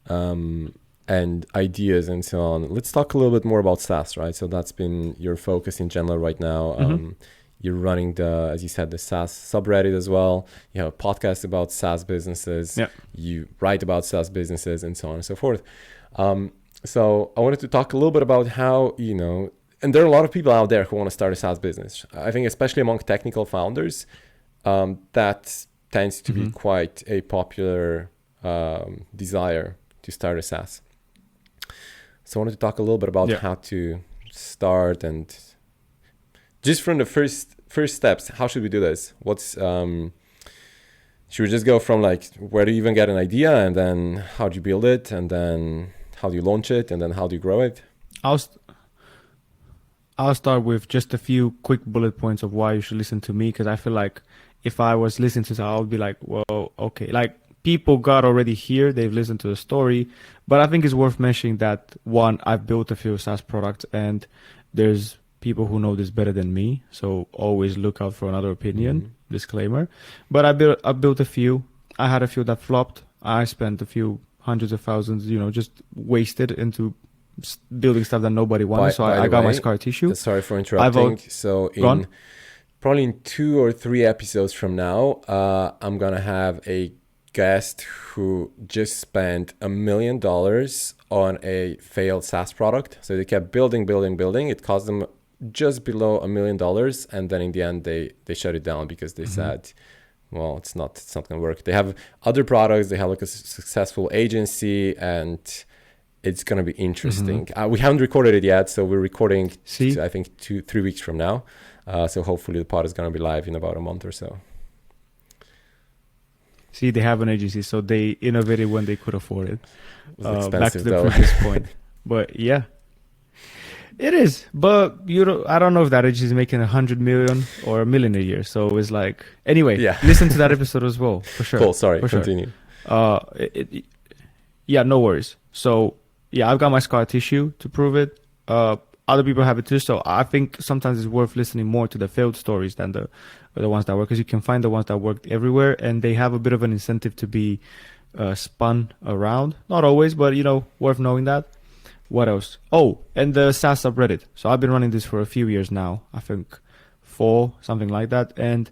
and ideas and so on, let's talk a little bit more about SaaS, right? So that's been your focus in general right now. You're running the, as you said, the SaaS subreddit as well. You have a podcast about SaaS businesses. Yeah. You write about SaaS businesses and so on and so forth. So I wanted to talk a little bit about how, and there are a lot of people out there who want to start a SaaS business. I think especially among technical founders, that tends to be quite a popular desire to start a SaaS. So I wanted to talk a little bit about how to start, and just from the first steps, how should we do this? Should we just go from like, where do you even get an idea, and then how do you build it, and then how do you launch it, and then how do you grow it? I'll start with just a few quick bullet points of why you should listen to me, because I feel like if I was listening to that, I would be like, well, okay, like people got already here, they've listened to the story, but I think it's worth mentioning that, one, I've built a few SaaS products, and there's people who know this better than me, so always look out for another opinion, disclaimer. But I built a few. I had a few that flopped. I spent a few hundreds of thousands, just wasted into building stuff that nobody wanted. So I got my scar tissue. Sorry for interrupting. So probably in 2 or 3 episodes from now, I'm going to have a guest who just spent $1 million on a failed SaaS product. So they kept building. It cost them just below $1 million. And then in the end, they shut it down because they said, well, it's not going to work. They have other products. They have like a successful agency, and it's going to be interesting. We haven't recorded it yet. So we're recording, I think 2-3 weeks from now. So hopefully the pod is going to be live in about a month or so. See, they have an agency, so they innovated when they could afford it. Back to the though. previous point. But yeah, it is. But I don't know if that agency is making 100 million or $1 million a year. So it's like, anyway, listen to that episode as well, for sure. Cool, sorry, continue. Yeah, no worries. So yeah, I've got my scar tissue to prove it. Other people have it too. So I think sometimes it's worth listening more to the failed stories than the ones that work, because you can find the ones that worked everywhere, and they have a bit of an incentive to be spun around. Not always, but worth knowing that. What else? Oh, and the SaaS subreddit. So I've been running this for a few years now. I think 4, something like that. And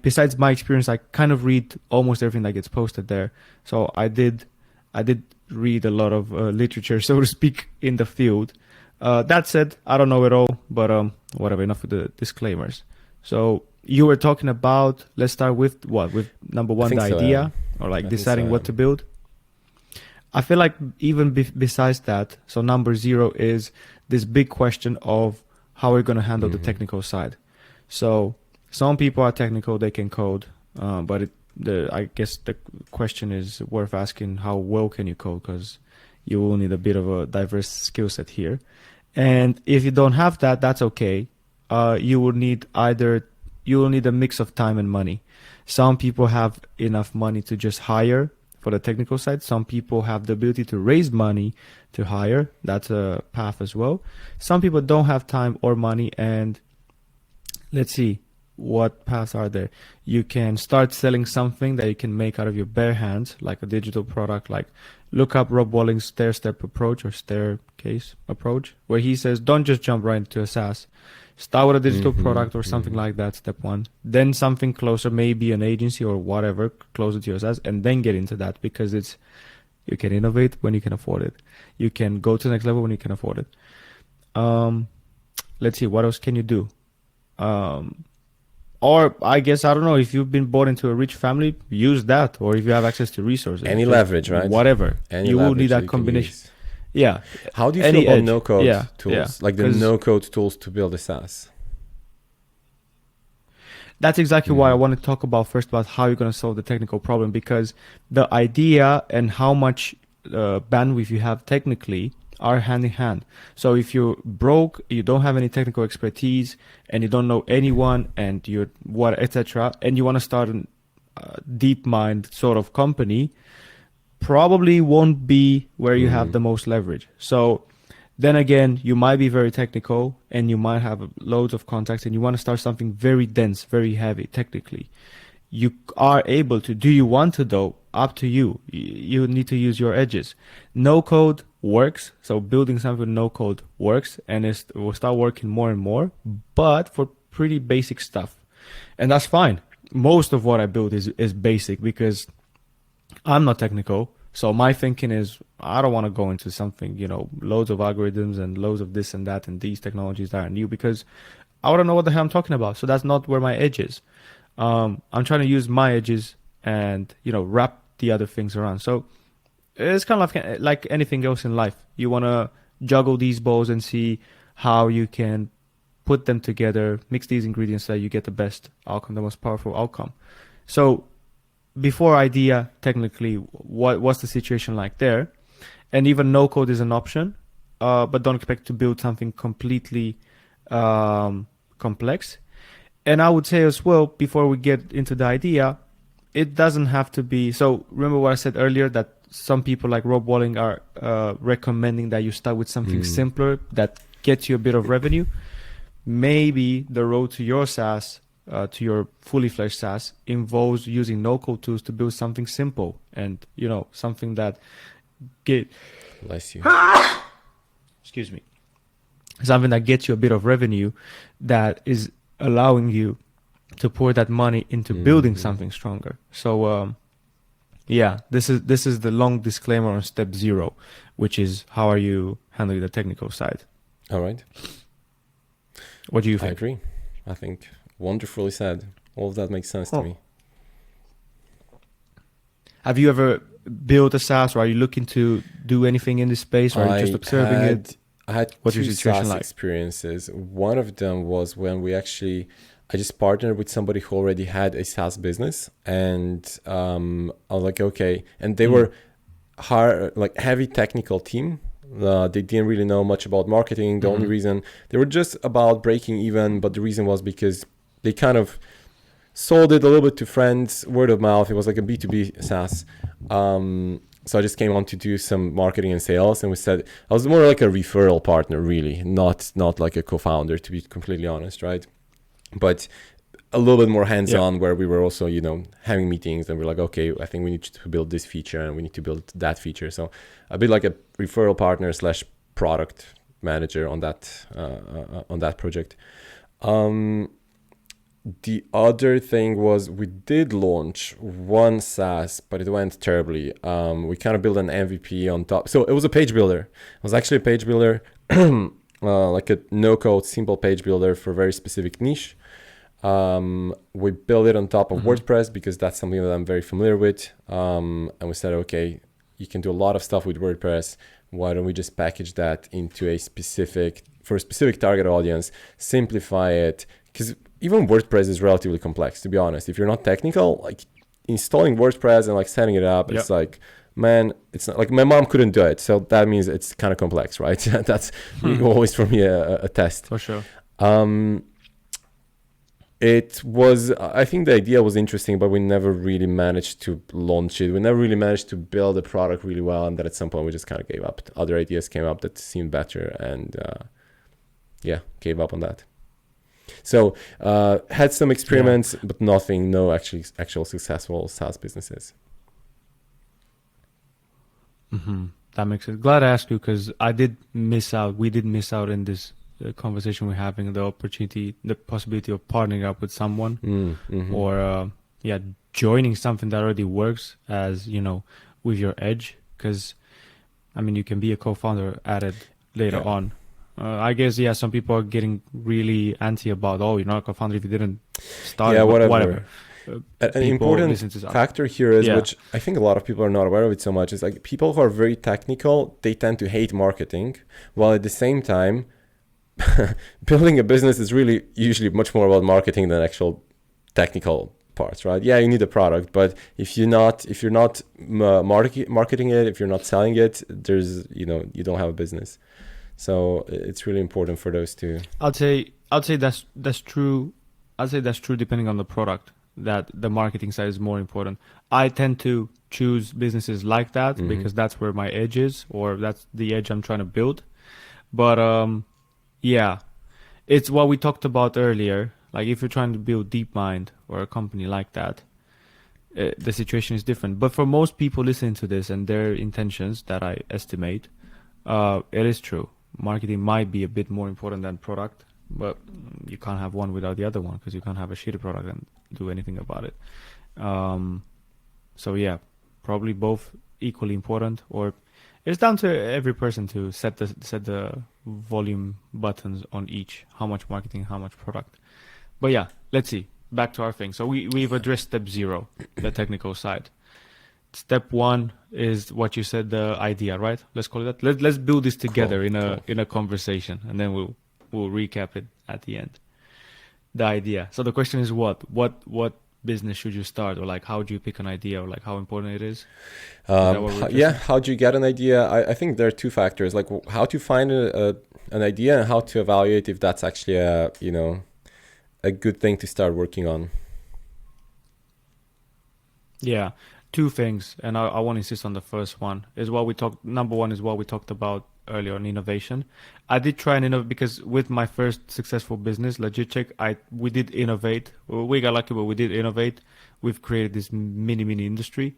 besides my experience, I kind of read almost everything that gets posted there. So I did read a lot of literature, so to speak, in the field. That said, I don't know it all, but whatever, enough with the disclaimers. So you were talking about, let's start with what? With number 1, the idea, or like deciding what to build. I feel like even besides that, so number 0 is this big question of how we're going to handle the technical side. So some people are technical, they can code, but I guess the question is worth asking, how well can you code? Because you will need a bit of a diverse skill set here. And if you don't have that, that's okay. You will need a mix of time and money. Some people have enough money to just hire for the technical side. Some people have the ability to raise money to hire. That's a path as well. Some people don't have time or money, and let's see, what paths are there? You can start selling something that you can make out of your bare hands, like a digital product. Like, look up Rob Walling's stair-step approach or staircase approach, where he says, don't just jump right into a SaaS. Start with a digital product or something like that, step 1. Then something closer, maybe an agency or whatever, closer to your SaaS, and then get into that, because you can innovate when you can afford it. You can go to the next level when you can afford it. Let's see, what else can you do? Or I guess, I don't know, if you've been born into a rich family, use that. Or if you have access to resources. Any leverage, right? Whatever. You will need that combination. Yeah. How do you feel about no-code tools? Like the no-code tools to build a SaaS? That's exactly why I want to talk about first about how you're going to solve the technical problem, because the idea and how much bandwidth you have technically are hand in hand. So if you're broke, you don't have any technical expertise, and you don't know anyone, and you're what, etc., and you want to start a deep mind sort of company, probably won't be where you have the most leverage. So then again, you might be very technical and you might have loads of contacts and you want to start something very dense, very heavy technically. You are able to. Do you want to though? Up to you. You need to use your edges. No code works. So building something with no code works, and it will start working more and more, but for pretty basic stuff. And that's fine. Most of what I build is basic because I'm not technical. So my thinking is, I don't want to go into something, loads of algorithms and loads of this and that and these technologies that are new, because I don't know what the hell I'm talking about. So that's not where my edge is. I'm trying to use my edges and, wrap the other things around. So it's kind of like anything else in life. You want to juggle these balls and see how you can put them together, mix these ingredients so that you get the best outcome, the most powerful outcome. So before idea, technically, what's the situation like there? And even no code is an option, but don't expect to build something completely complex. And I would say as well, before we get into the idea, it doesn't have to be. So remember what I said earlier, that some people like Rob Walling are recommending that you start with something simpler that gets you a bit of revenue. Maybe the road to your SaaS, to your fully fledged SaaS, involves using no-code tools to build something simple and, something that Bless you. Excuse me. Something that gets you a bit of revenue that is allowing you to pour that money into building something stronger. So, this is the long disclaimer on step 0, which is how are you handling the technical side. All right. What do you think? I agree. I think wonderfully said. All of that makes sense to me. Have you ever built a SaaS, or are you looking to do anything in this space, or are you just observing it? I had What's your two situation SaaS like? experiences. One of them was when I just partnered with somebody who already had a SaaS business, and I was like, okay. And they were heavy technical team. They didn't really know much about marketing. The only reason they were just about breaking even, but the reason was because they kind of sold it a little bit to friends, word of mouth. It was like a B2B SaaS. So I just came on to do some marketing and sales, and I was more like a referral partner, really, not like a co-founder, to be completely honest, right? But a little bit more hands-on, where we were also, having meetings, and we're like, okay, I think we need to build this feature and we need to build that feature. So a bit like a referral partner / product manager on that project. The other thing was we did launch one SaaS, but it went terribly. We kind of built an MVP on top. So it was a page builder. It was actually a page builder, like a no-code, simple page builder for a very specific niche. We built it on top of WordPress because that's something that I'm very familiar with. And we said, okay, you can do a lot of stuff with WordPress. Why don't we just package that into a specific target audience, simplify it? Because even WordPress is relatively complex, to be honest. If you're not technical, like installing WordPress and like setting it up, it's like, man, it's not like my mom couldn't do it. So that means it's kind of complex, right? That's always for me a test. For sure. It was, I think the idea was interesting, but we never really managed to launch it. We never really managed to build a product really well. And then at some point we just kind of gave up. Other ideas came up that seemed better, and gave up on that. So had some experiments, but no actual successful SaaS businesses. That makes sense. Glad I asked you, because we did miss out in this conversation we're having, the possibility of partnering up with someone or joining something that already works, as with your edge, because you can be a co-founder at it later on. I guess some people are getting really anti about, you're not a co-founder if you didn't start. Whatever. An important factor here is, which I think a lot of people are not aware of it so much, is like people who are very technical, they tend to hate marketing, while at the same time building a business is really usually much more about marketing than actual technical parts, right? Yeah, you need a product, but if you're not marketing it, if you're not selling it, there's you don't have a business. So it's really important for those two. I'd say that's true. I'd say that's true depending on the product, that the marketing side is more important. I tend to choose businesses like that because that's where my edge is, or that's the edge I'm trying to build. But yeah, it's what we talked about earlier. Like if you're trying to build DeepMind or a company like that, the situation is different. But for most people listening to this and their intentions that I estimate, it is true. Marketing might be a bit more important than product, but you can't have one without the other one, because you can't have a shitty product and do anything about it. So yeah, probably both equally important, or it's down to every person to set the volume buttons on each. How much marketing, how much product. But yeah, let's see. Back to our thing. So we've addressed step 0, the technical side. Step 1 is what you said, the idea, right? Let's call it that. Let's build this together in a conversation, and then we'll recap it at the end. The idea. So the question is what business should you start, or like how do you pick an idea, or like how important it is? How do you get an idea? I think there are 2 factors, like how to find an idea and how to evaluate if that's actually a good thing to start working on. Yeah, 2 things, and I want to insist on the first one. Is what we talked. Number 1 is what we talked about earlier on innovation. I did try and innovate, because with my first successful business, LegitCheck, we did innovate. We got lucky, but we did innovate. We've created this mini industry,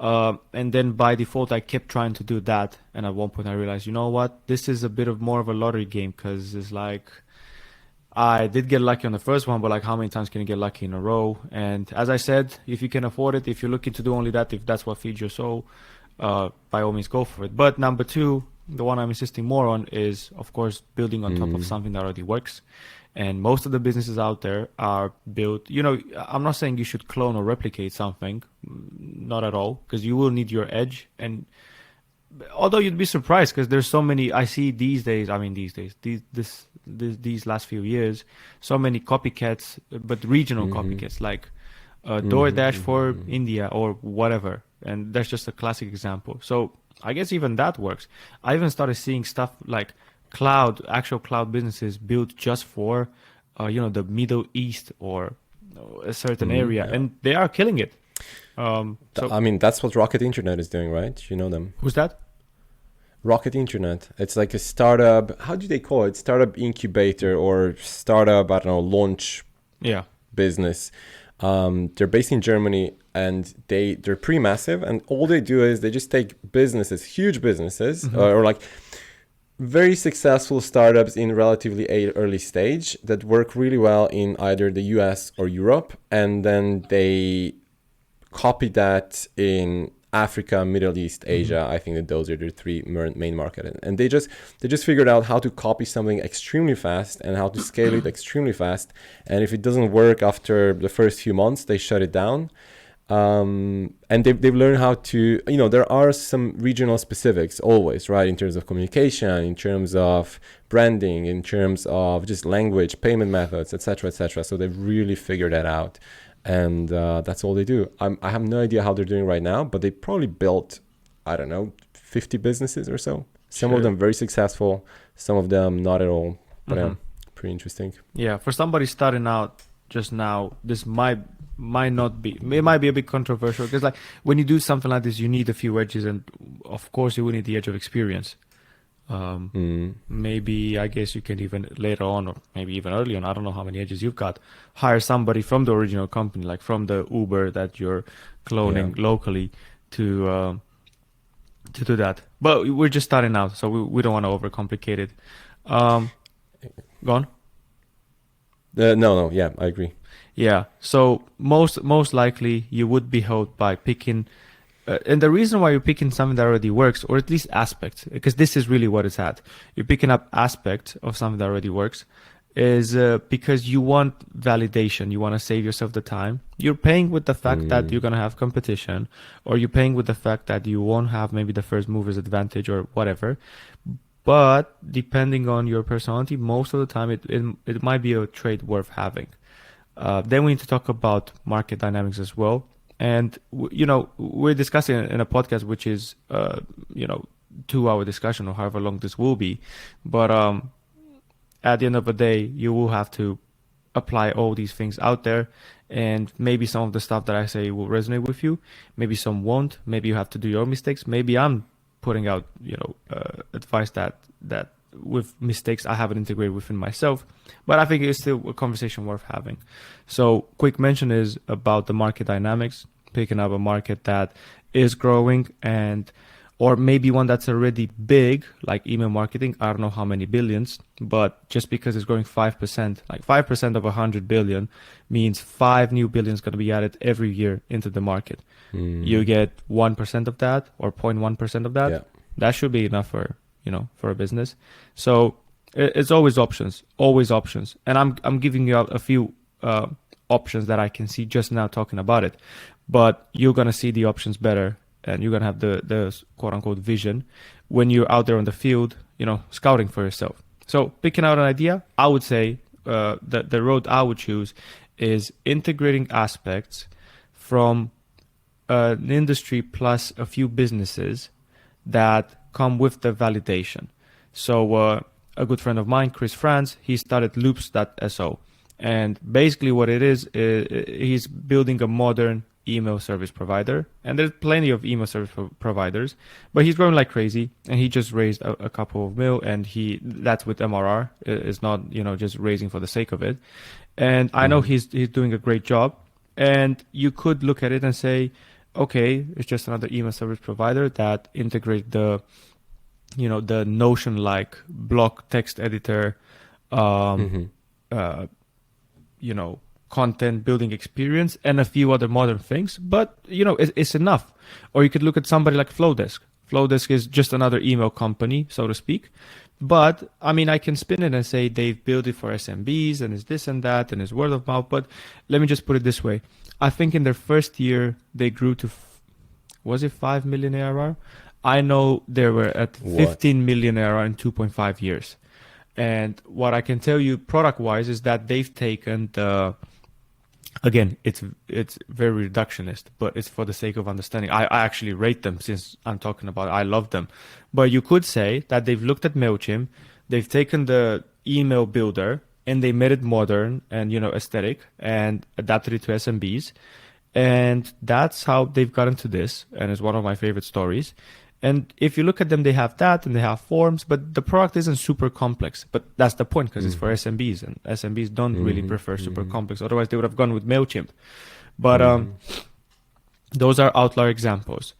and then by default, I kept trying to do that. And at one point, I realized, you know what, this is a bit of more of a lottery game, because it's like, I did get lucky on the first one, but like how many times can you get lucky in a row? And as I said, if you can afford it, if you're looking to do only that, if that's what feeds your soul, by all means go for it. But number 2, the one I'm insisting more on, is of course building on top of something that already works. And most of the businesses out there are built, I'm not saying you should clone or replicate something, not at all, because you will need your edge. And although you'd be surprised, because there's so many, I see these last few years, so many copycats, but regional copycats, like DoorDash for India or whatever. And that's just a classic example. So I guess even that works. I even started seeing stuff like actual cloud businesses built just for, the Middle East or a certain area, and they are killing it. That's what Rocket Internet is doing, right? You know them. Who's that? Rocket Internet. It's like a startup. How do they call it? Startup incubator or startup, I don't know, launch business. They're based in Germany, and they're pretty massive. And all they do is they just take businesses, huge businesses, or like very successful startups in relatively early stage that work really well in either the US or Europe. And then they copy that in Africa, Middle East, Asia. I think that those are the 3 main markets. And they just figured out how to copy something extremely fast and how to scale it extremely fast. And if it doesn't work after the first few months, they shut it down. And they've learned how to, there are some regional specifics always, right? In terms of communication, in terms of branding, in terms of just language, payment methods, etc., etc. So they've really figured that out. And that's all they do. I have no idea how they're doing right now, but they probably built, 50 businesses or so. Some of them very successful, some of them not at all. But pretty interesting. Yeah, for somebody starting out just now, this might not be, it might be a bit controversial, because like when you do something like this, you need a few edges, and of course you will need the edge of experience. Maybe I guess you can even later on, or maybe even early on, I don't know how many edges you've got, hire somebody from the original company, like from the Uber that you're cloning locally to do that. But we're just starting out, so we don't want to overcomplicate it. Go on. No, yeah, I agree. Yeah, so most likely you would be helped by picking, and the reason why you're picking something that already works, or at least aspects, because this is really what it's at. You're picking up aspects of something that already works, is because you want validation. You want to save yourself the time. You're paying with the fact that you're going to have competition, or you're paying with the fact that you won't have maybe the first mover's advantage or whatever. But depending on your personality, most of the time it might be a trade worth having. Then we need to talk about market dynamics as well. And, we're discussing in a podcast, which is, 2-hour discussion or however long this will be. But at the end of the day, you will have to apply all these things out there. And maybe some of the stuff that I say will resonate with you. Maybe some won't. Maybe you have to do your mistakes. Maybe I'm putting out, advice that with mistakes I haven't integrated within myself. But I think it's still a conversation worth having. So quick mention is about the market dynamics, picking up a market that is growing or maybe one that's already big, like email marketing. I don't know how many billions, but just because it's growing 5%, like 5% of 100 billion means 5 new billions going to be added every year into the market. You get 1% of that or 0.1% of that. Yeah. That should be enough for a business. So it's always options. And I'm giving you a few options that I can see just now talking about it, but you're going to see the options better. And you're going to have the quote unquote vision when you're out there on the field, scouting for yourself. So picking out an idea, I would say the road I would choose is integrating aspects from an industry plus a few businesses that come with the validation. So a good friend of mine, Chris Franz, he started loops.so. And basically what it is he's building a modern email service provider, and there's plenty of email service providers, but he's growing like crazy, and he just raised a couple of mil, and that's with MRR. It's not just raising for the sake of it. And I know he's doing a great job, and you could look at it and say, okay, it's just another email service provider that integrate the Notion like block text editor, content building experience and a few other modern things, but it's enough. Or you could look at somebody like Flowdesk. Flowdesk is just another email company, so to speak. But I can spin it and say they've built it for SMBs and it's this and that and it's word of mouth. But let me just put it this way. I think in their first year, they grew to, was it 5 million ARR? I know they were at 15 million ARR in 2.5 years. And what I can tell you product wise is that they've taken again, it's very reductionist, but it's for the sake of understanding. I actually rate them since I'm talking about it. I love them. But you could say that they've looked at MailChimp, they've taken the email builder and they made it modern and, aesthetic and adapted it to SMBs. And that's how they've gotten to this. And it's one of my favorite stories. And if you look at them, they have that and they have forms, but the product isn't super complex. But that's the point because it's for SMBs, and SMBs don't really prefer super complex. Otherwise, they would have gone with MailChimp. But those are outlier examples.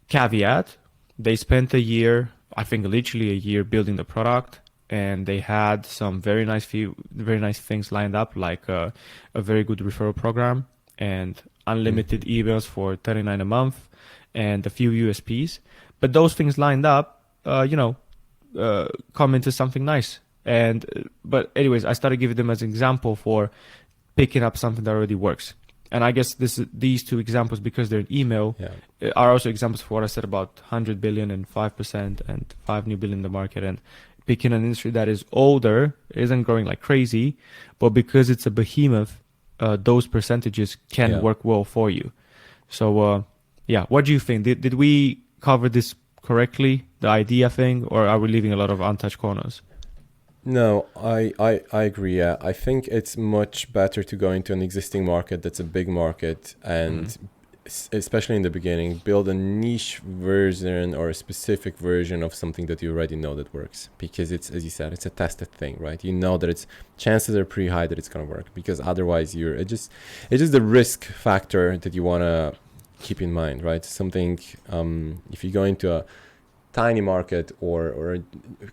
Caveat, they spent a year, I think literally a year building the product, and they had some very nice things lined up, like a very good referral program and unlimited emails for $39 a month and a few USPs. But those things lined up, come into something nice. But anyways, I started giving them as an example for picking up something that already works. And I guess these two examples, because they're in email, are also examples for what I said about 100 billion and 5% and 5 new billion in the market. And picking an industry that is older, isn't growing like crazy, but because it's a behemoth, those percentages can work well for you. So, what do you think? Did we cover this correctly, the idea thing, or are we leaving a lot of untouched corners? No, I agree. Yeah, I think it's much better to go into an existing market that's a big market and especially in the beginning, build a niche version or a specific version of something that you already know that works. Because it's, as you said, it's a tested thing, right? You know that chances are pretty high that it's going to work, because otherwise it's just the risk factor that you want to keep in mind, right? Something, if you go into a tiny market or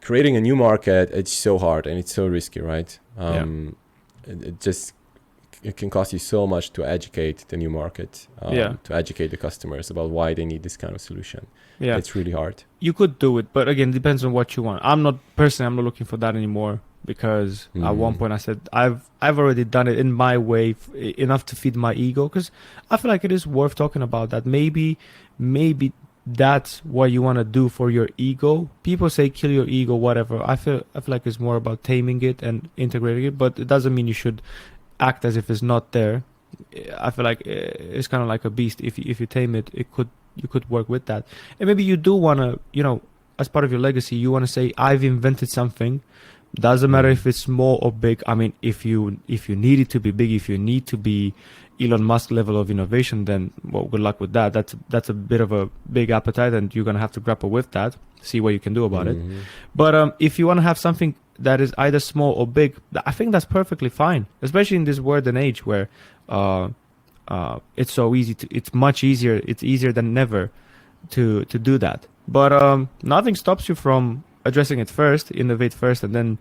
creating a new market, it's so hard and it's so risky, right? It can cost you so much to educate the new market, to educate the customers about why they need this kind of solution. Yeah, it's really hard. You could do it, but again, it depends on what you want. I'm not looking for that anymore, because at one point I said I've already done it in my way enough to feed my ego, because I feel like it is worth talking about that. Maybe that's what you want to do for your ego. People say kill your ego, whatever. I feel like it's more about taming it and integrating it, but it doesn't mean you should act as if it's not there, I feel like it's kind of like a beast. If you tame it, you could work with that. And maybe you do want to, as part of your legacy, you want to say, I've invented something. Doesn't matter if it's small or big. I mean, if you need it to be big, if you need to be Elon Musk level of innovation, then well, good luck with that. That's a bit of a big appetite, and you're gonna have to grapple with that. See what you can do about it. But if you want to have something that is either small or big, I think that's perfectly fine. Especially in this world and age where it's so easy it's much easier. It's easier than ever to do that. But nothing stops you from addressing it first, innovate first, and then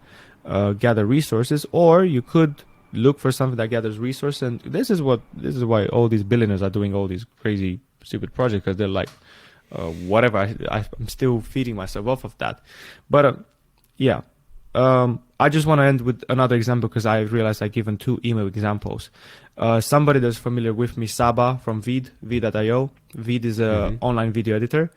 gather resources. Or you could look for something that gathers resources. And this is why all these billionaires are doing all these crazy, stupid projects, because they're like, whatever. I'm still feeding myself off of that. But yeah. I just want to end with another example because I realized I've given 2 email examples. Somebody that's familiar with me, Saba from Vid.io. Vid is an online video editor.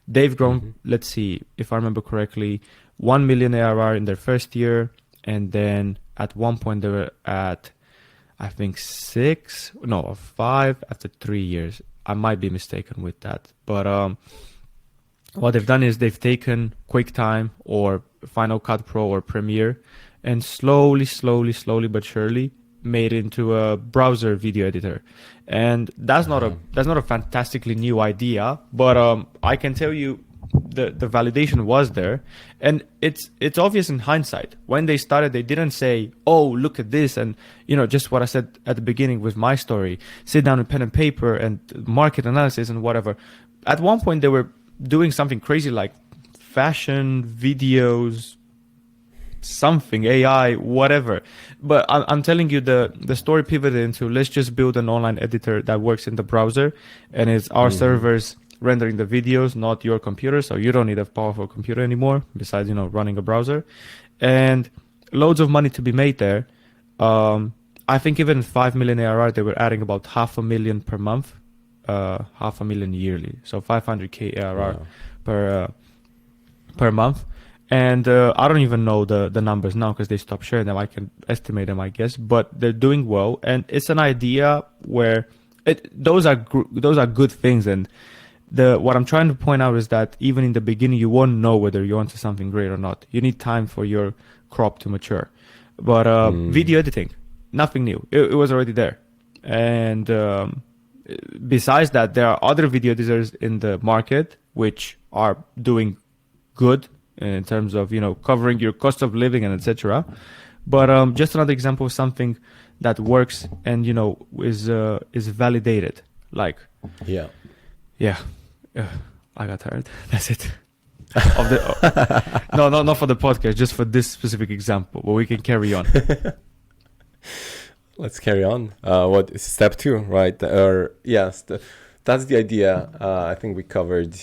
They've grown, let's see, if I remember correctly, 1 million ARR in their first year. And then at one point they were at, I think 5 after 3 years. I might be mistaken with that. But what they've done is they've taken QuickTime or Final Cut Pro or Premiere and slowly but surely made it into a browser video editor. And that's not a fantastically new idea, but I can tell you the validation was there, and it's obvious in hindsight. When they started, they didn't say, oh, look at this, and just what I said at the beginning with my story, sit down with pen and paper and market analysis and whatever. At one point they were doing something crazy like fashion videos, something, AI, whatever. But I'm telling you, the story pivoted into, let's just build an online editor that works in the browser, and it's our servers rendering the videos, not your computer. So you don't need a powerful computer anymore, besides running a browser. And loads of money to be made there. I think even 5 million ARR, they were adding about 500,000 per month, 500,000 yearly. So 500k ARR per month. And I don't even know the numbers now because they stopped sharing them. I can estimate them, I guess, but they're doing well. And it's an idea where those are good things. And what I'm trying to point out is that even in the beginning, you won't know whether you're onto something great or not. You need time for your crop to mature. But video editing, nothing new. It was already there. And besides that, there are other video editors in the market which are doing good in terms of covering your cost of living and etc. But just another example of something that works and is validated. Like yeah. I got tired. That's it. No, not for the podcast, just for this specific example. But we can carry on. Let's carry on. What is step 2, right? Yes, that's the idea. I think we covered.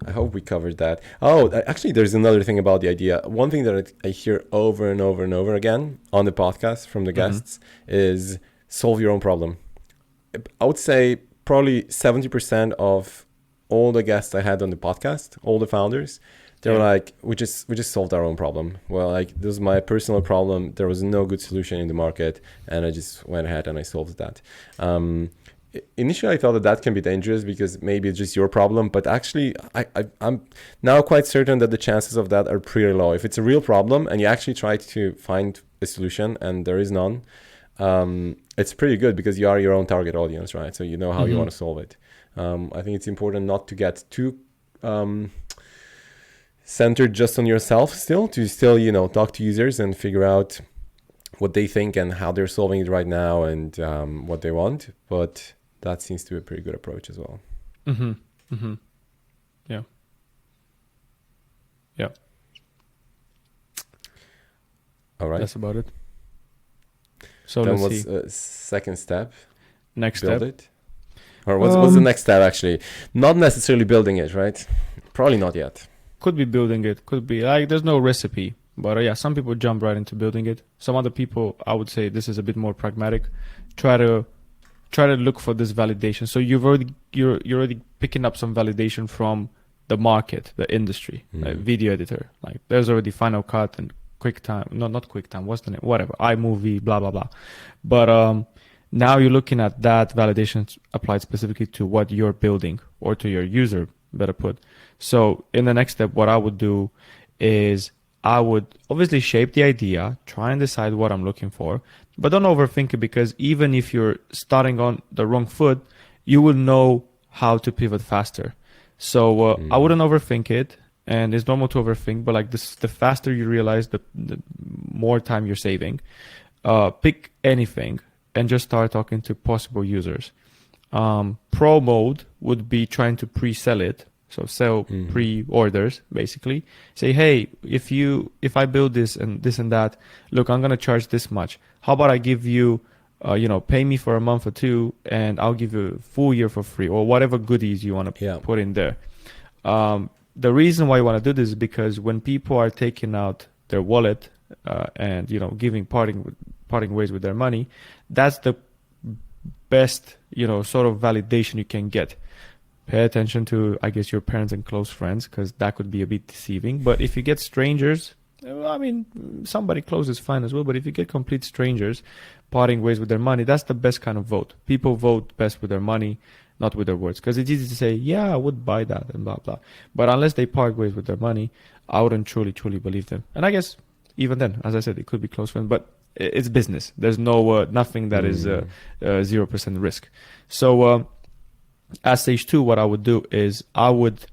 I hope we covered that. Oh, actually, there's another thing about the idea. One thing that I hear over and over and over again on the podcast from the guests is solve your own problem. I would say probably 70% of all the guests I had on the podcast, all the founders, they were like, we just solved our own problem. Well, like, this was my personal problem. There was no good solution in the market, and I just went ahead and I solved that. Initially, I thought that can be dangerous because maybe it's just your problem, but actually, I'm now quite certain that the chances of that are pretty low. If it's a real problem and you actually try to find a solution and there is none, it's pretty good because you are your own target audience, right? So you know how you want to solve it. I think it's important not to get too centered just on yourself to still talk to users and figure out what they think and how they're solving it right now and what they want. But that seems to be a pretty good approach as well. Yeah. All right. That's about it. So then let's what's second step? Next Build step. it? Or what's the next step actually? Not necessarily building it, right? Probably not yet. Could be building it. Could be like there's no recipe. But yeah, some people jump right into building it. Some other people, I would say, this is a bit more pragmatic. Try to look for this validation. So you're already picking up some validation from the market, the industry, like video editor. Like there's already Final Cut and QuickTime, no, not QuickTime, what's the name? Whatever, iMovie, blah, blah, blah. But now you're looking at that validation applied specifically to what you're building or to your user, better put. So in the next step, what I would do is I would obviously shape the idea, try and decide what I'm looking for, but don't overthink it, because even if you're starting on the wrong foot, you will know how to pivot faster. So I wouldn't overthink it, and it's normal to overthink, but like this, the faster you realize, the more time you're saving. Pick anything and just start talking to possible users. Pro mode would be trying to pre-sell it. So sell pre-orders, basically. Say, hey, if I build this and that, look, I'm gonna charge this much. How about I give you, pay me for a month or two, and I'll give you a full year for free, or whatever goodies you want to put in there. The reason why you want to do this is because when people are taking out their wallet and giving parting ways with their money, that's the best sort of validation you can get. Pay attention to, I guess, your parents and close friends, because that could be a bit deceiving. But if you get strangers, I mean, somebody close is fine as well. But if you get complete strangers parting ways with their money, that's the best kind of vote. People vote best with their money, not with their words, because it's easy to say, yeah, I would buy that and blah, blah. But unless they part ways with their money, I wouldn't truly believe them. And I guess even then, as I said, it could be close friends, but it's business. There's no nothing that is 0% risk. So at stage 2, what I would do is I would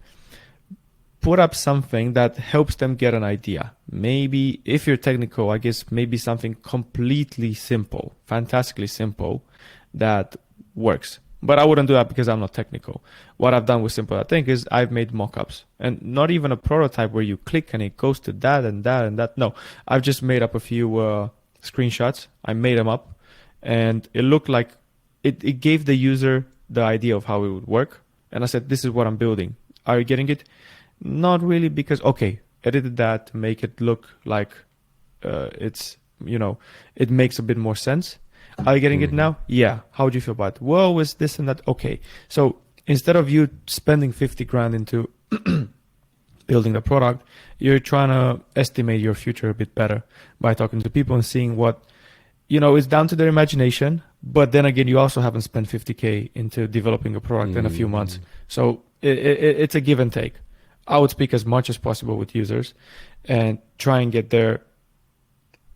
put up something that helps them get an idea. Maybe if you're technical, I guess maybe something completely simple, fantastically simple, that works. But I wouldn't do that because I'm not technical. What I've done with Simple.ink is I've made mockups, and not even a prototype where you click and it goes to that and that and that. No, I've just made up a few screenshots. I made them up, and it looked like it gave the user the idea of how it would work. And I said, this is what I'm building. Are you getting it? Not really, because, okay, edited that to make it look like it makes a bit more sense. Are you getting it now? Yeah. How would you feel about it? Well, it's this and that. Okay. So instead of you spending 50 grand into building the product, you're trying to estimate your future a bit better by talking to people and seeing what, it's down to their imagination. But then again, you also haven't spent 50K into developing a product in a few months. So it's a give and take. I would speak as much as possible with users and try and get their,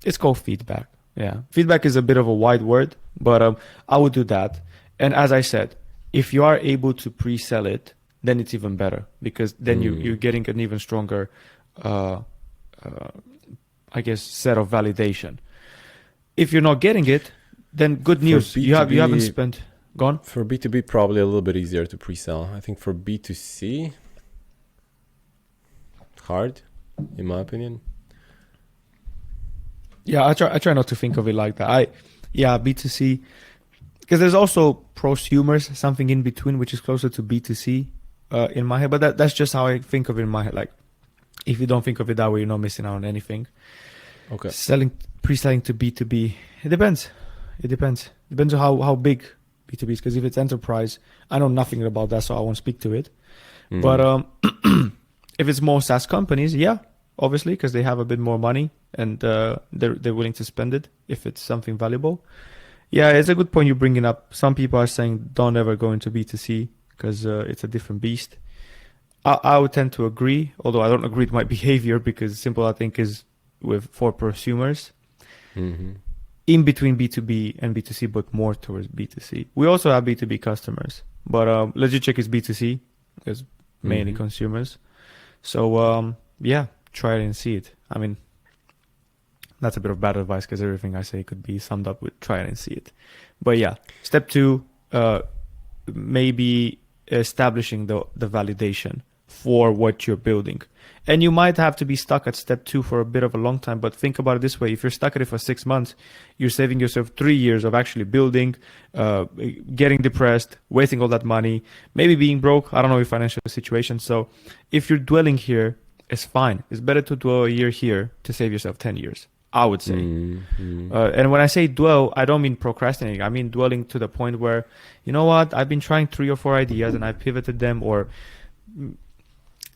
it's called feedback. Yeah. Feedback is a bit of a wide word, but I would do that. And as I said, if you are able to pre-sell it, then it's even better, because then you're getting an even stronger, I guess, set of validation. If you're not getting it, then good news. You haven't spent. Gone? For B2B, probably a little bit easier to pre-sell. I think for B2C, hard, in my opinion. Yeah, I try not to think of it like that. B2C, because there's also prosumers, something in between, which is closer to B2C in my head. But that's just how I think of it in my head. Like, if you don't think of it that way, you're not missing out on anything. Okay. Pre-selling to B2B, it depends. Depends on how big B2B is, because if it's enterprise, I know nothing about that, so I won't speak to it. But if it's more SaaS companies, yeah, obviously, because they have a bit more money and they're willing to spend it if it's something valuable. Yeah, it's a good point you're bringing up. Some people are saying don't ever go into B2C because it's a different beast. I would tend to agree, although I don't agree with my behavior, because Simple, I think, is for prosumers. In between B2B and B2C, but more towards B2C. We also have B2B customers, but LegitCheck is B2C, is mainly consumers. So try it and see it. I mean, that's a bit of bad advice, because everything I say could be summed up with try it and see it. But yeah, step 2, maybe establishing the validation for what you're building. And you might have to be stuck at step 2 for a bit of a long time, but think about it this way. If you're stuck at it for 6 months, you're saving yourself 3 years of actually building, getting depressed, wasting all that money, maybe being broke. I don't know your financial situation. So if you're dwelling here, it's fine. It's better to dwell a year here to save yourself 10 years, I would say. And when I say dwell, I don't mean procrastinating. I mean dwelling to the point where, you know what, I've been trying 3 or 4 ideas and I pivoted them, or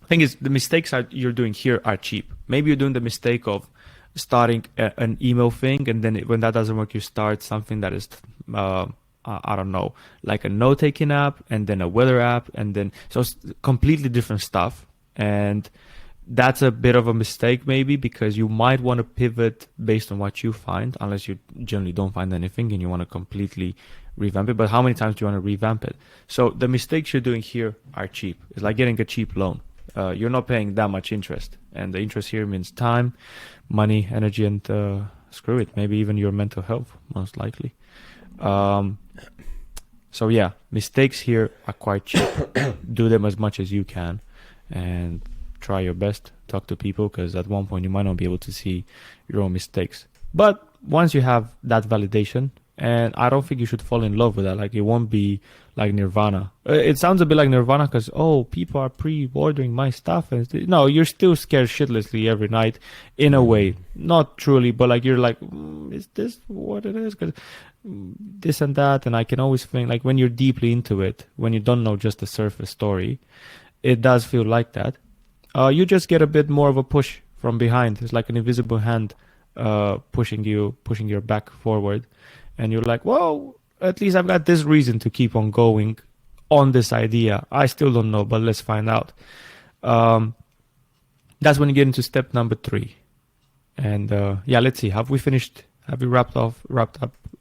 thing is, the mistakes you're doing here are cheap. Maybe you're doing the mistake of starting an email thing, and then when that doesn't work, you start something that is, I don't know, like a note-taking app, and then a weather app, and then so it's completely different stuff. And that's a bit of a mistake maybe, because you might want to pivot based on what you find, unless you generally don't find anything and you want to completely revamp it. But how many times do you want to revamp it? So the mistakes you're doing here are cheap. It's like getting a cheap loan. You're not paying that much interest, and the interest here means time, money, energy, and screw it, maybe even your mental health, most likely. So yeah, mistakes here are quite cheap. Do them as much as you can, and try your best. Talk to people, because at one point you might not be able to see your own mistakes. But once you have that validation, and I don't think you should fall in love with that. Like, it won't be like Nirvana. It sounds a bit like Nirvana because, oh, people are pre-ordering my stuff. And no, you're still scared shitlessly every night in a way. Not truly, but like you're like, is this what it is? Because this and that. And I can always think, like, when you're deeply into it, when you don't know just the surface story, it does feel like that. You just get a bit more of a push from behind. It's like an invisible hand pushing your back forward. And you're like, well, at least I've got this reason to keep on going on this idea. I still don't know, but let's find out. That's when you get into step number 3. And yeah, let's see. Have we wrapped up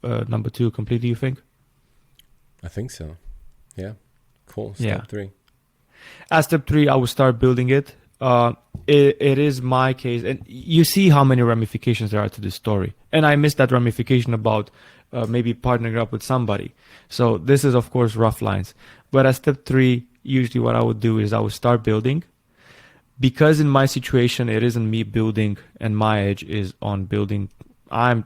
number 2 completely, you think? I think so. Yeah. Cool. Yeah. Step 3. At step 3, I will start building it. It is my case, and you see how many ramifications there are to this story. And I missed that ramification about maybe partnering up with somebody. So this is, of course, rough lines. But at step 3, usually what I would do is I would start building. Because in my situation, it isn't me building, and my edge is on building. I'm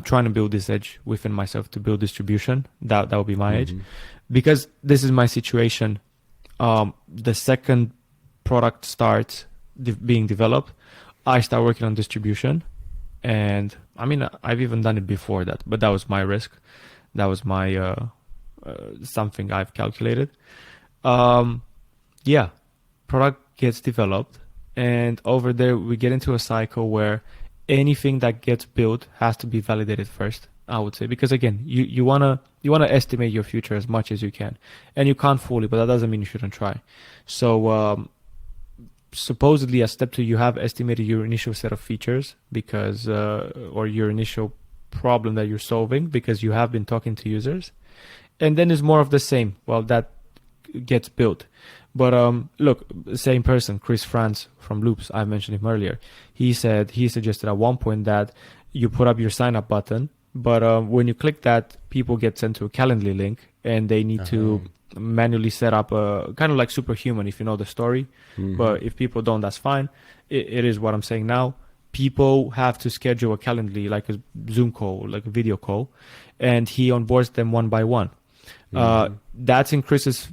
trying to build this edge within myself to build distribution. That would be my edge. Because this is my situation, the second product starts being developed, I start working on distribution. And I mean, I've even done it before that, but that was my risk. That was my something I've calculated. Yeah, product gets developed, and over there we get into a cycle where anything that gets built has to be validated first, I would say, because again, you wanna estimate your future as much as you can, and you can't fully, but that doesn't mean you shouldn't try. So supposedly at step 2, you have estimated your initial set of features because or your initial problem that you're solving, because you have been talking to users, and then it's more of the same. Well, that gets built. But look, same person, Chris Franz from Loops, I mentioned him earlier. He suggested at one point that you put up your sign up button, but when you click that, people get sent to a Calendly link, and they need to manually set up a kind of like Superhuman, if you know the story. But if people don't, that's fine. It is what I'm saying now. People have to schedule a Calendly, like a Zoom call, like a video call, and he onboards them one by one. That's in Chris's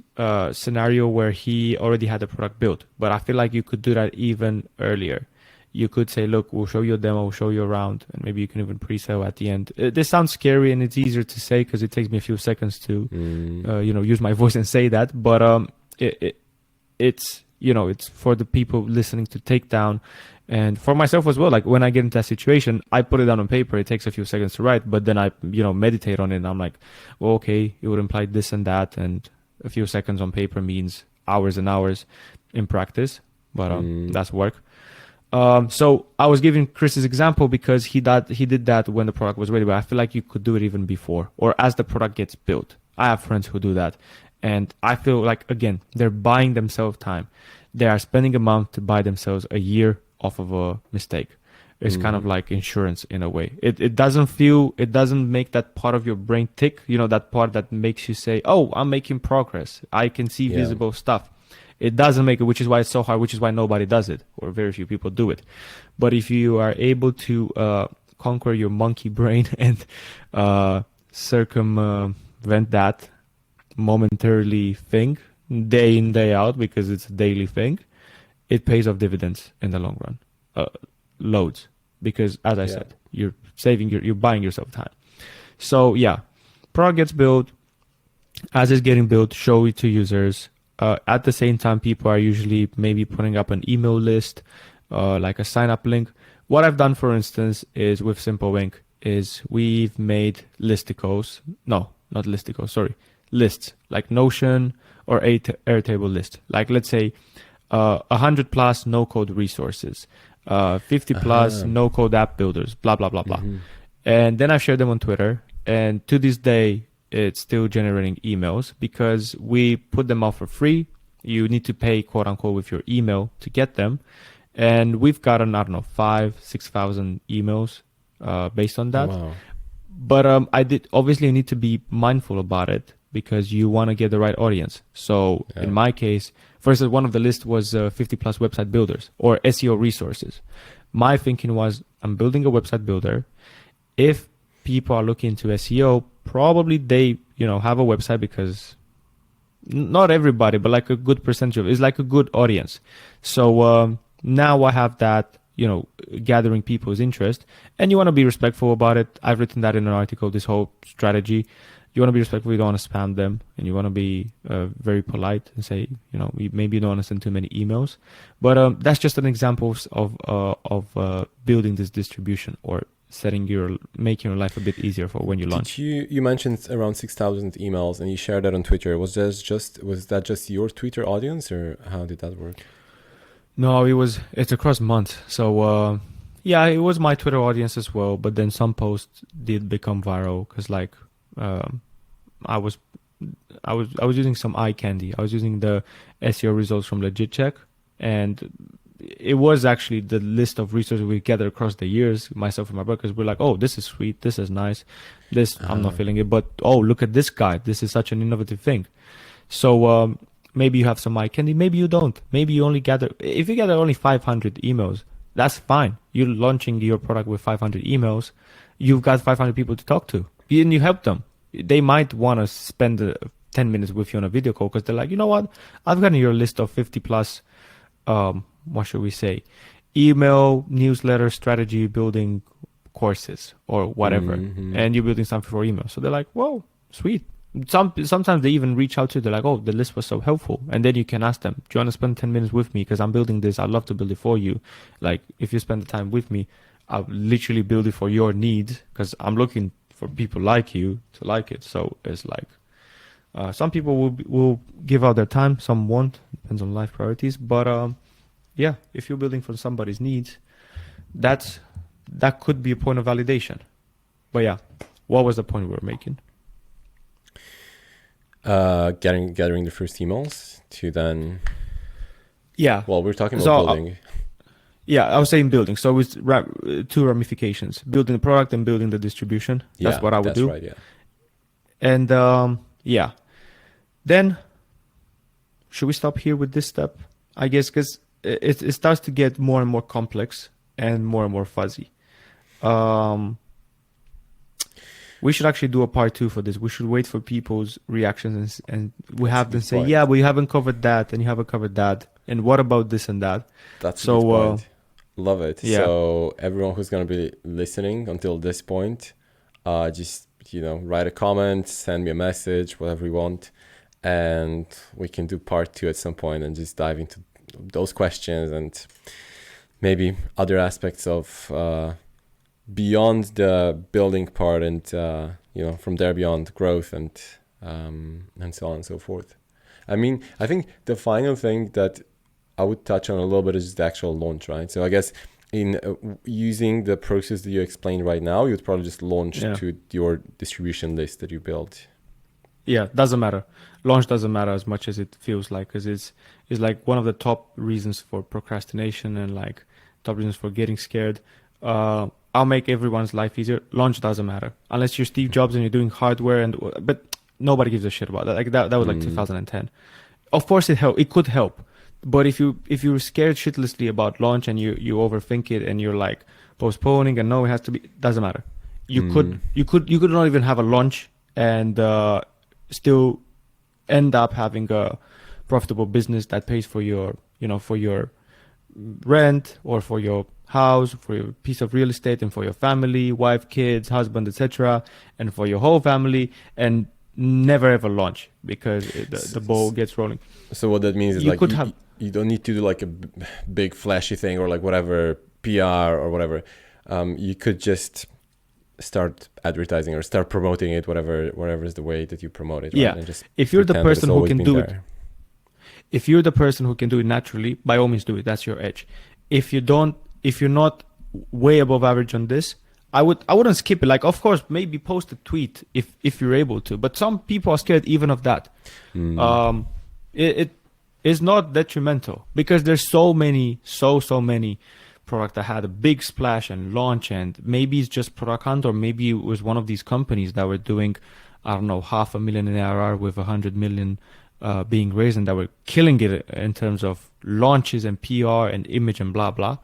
scenario where he already had the product built, but I feel like you could do that even earlier. You could say, look, we'll show you a demo, we'll show you around, and maybe you can even pre-sale at the end. This sounds scary, and it's easier to say because it takes me a few seconds to use my voice and say that, but it's it's for the people listening to take down, and for myself as well. Like, when I get into that situation, I put it down on paper. It takes a few seconds to write, but then I meditate on it, and I'm like, well, okay, it would imply this and that, and a few seconds on paper means hours and hours in practice, but that's work. So I was giving Chris's example because he did that when the product was ready, but I feel like you could do it even before, or as the product gets built. I have friends who do that, and I feel like, again, they're buying themselves time. They are spending a month to buy themselves a year off of a mistake. It's kind of like insurance in a way. It doesn't make that part of your brain tick, that part that makes you say, oh, I'm making progress. I can see visible stuff. It doesn't make it, which is why it's so hard, which is why nobody does it, or very few people do it. But if you are able to conquer your monkey brain and circumvent that momentarily thing, day in, day out, because it's a daily thing, it pays off dividends in the long run. Loads. Because, as I said, you're buying yourself time. So, yeah, product gets built. As it's getting built, show it to users. At the same time, people are usually maybe putting up an email list, like a sign-up link. what I've done, for instance, is with Simple.ink is we've made listicles. No, not listicles. Sorry, lists like Notion or Airtable list. Like let's say 100 plus no code resources, 50 plus no code app builders, blah blah blah blah. And then I share them on Twitter. And to this day, it's still generating emails because we put them out for free. You need to pay, quote unquote, with your email to get them. And we've gotten, I don't know, 5,000-6,000 emails based on that. Wow. But obviously you need to be mindful about it because you want to get the right audience. So in my case, first one of the list was 50 plus website builders or SEO resources. My thinking was I'm building a website builder. If people are looking into SEO, probably they, have a website because not everybody, but like a good percentage of it is like a good audience. So now I have that, gathering people's interest, and you want to be respectful about it. I've written that in an article, this whole strategy. You want to be respectful. You don't want to spam them, and you want to be very polite and say, maybe you don't want to send too many emails. But that's just an example of building this distribution or making your life a bit easier for when you launch. You mentioned around 6,000 emails and you shared that on Twitter. Was that just your Twitter audience, or how did that work? No, it's across months. So it was my Twitter audience as well, but then some posts did become viral because I was using some eye candy. I was using the SEO results from LegitCheck, and it was actually the list of resources we gathered across the years, myself and my brother, because we're like, oh, this is sweet, this is nice, this I'm not feeling it, but oh, look at this guy, this is such an innovative thing. So maybe you have some eye candy, maybe you don't, maybe you only if you gather only 500 emails, that's fine. You're launching your product with 500 emails, you've got 500 people to talk to, and you help them. They might want to spend 10 minutes with you on a video call because they're like, you know what, I've gotten your list of 50 plus what should we say, email, newsletter, strategy building courses or whatever. And you're building something for email. So they're like, whoa, sweet. Sometimes they even reach out to you. They're like, oh, the list was so helpful. And then you can ask them, do you want to spend 10 minutes with me? Because I'm building this. I'd love to build it for you. Like, if you spend the time with me, I'll literally build it for your needs because I'm looking for people like you to like it. So it's like, some people will give out their time, some won't, depends on life priorities. But if you're building for somebody's needs, that could be a point of validation. But yeah, what was the point we were making? Gathering the first emails to then. Yeah. Well, we're talking about building. I was saying building. So it's two ramifications: building the product and building the distribution. That's what I would do. Right. Yeah. And then should we stop here with this step? I guess because it starts to get more and more complex and more fuzzy. We should actually do a part 2 for this. We should wait for people's reactions and we have them say, yeah, but you haven't covered that and you haven't covered that. And what about this and that? That's a good point. Love it. Yeah. So everyone who's going to be listening until this point, just, write a comment, send me a message, whatever you want. And we can do part 2 at some point and just dive into those questions and maybe other aspects of beyond the building part and from there beyond growth and so on and so forth. I mean, I think the final thing that I would touch on a little bit is the actual launch, right? So I guess in using the process that you explained right now, you'd probably just launch to your distribution list that you built. Yeah, doesn't matter. Launch doesn't matter as much as it feels like, because it's like one of the top reasons for procrastination and like top reasons for getting scared. I'll make everyone's life easier. Launch doesn't matter unless you're Steve Jobs and you're doing hardware, but nobody gives a shit about that. Like that was like 2010. Of course, it could help, but if you're scared shitlessly about launch and you overthink it and you're like postponing and no, it has to be, doesn't matter. You could not even have a launch and still end up having a profitable business that pays for your rent or for your house, for your piece of real estate, and for your family, wife, kids, husband, etc., and for your whole family, and never ever launch because the ball gets rolling. So what that means is you don't need to do like a big flashy thing or like whatever PR or whatever, you could just start advertising or start promoting it, whatever is the way that you promote it, right? Yeah. And just If you're the pretend that it's person who always can been do it, there. if you're the person who can do it naturally, by all means do it. That's your edge. If you're not way above average on this, I wouldn't skip it. Like, of course, maybe post a tweet if you're able to, but some people are scared even of that. It is not detrimental because there's so many products that had a big splash and launch, and maybe it's just Product Hunt, or maybe it was one of these companies that were doing, I don't know, 500,000 in ARR with 100 million being raised, and that were killing it in terms of launches and PR and image and blah blah.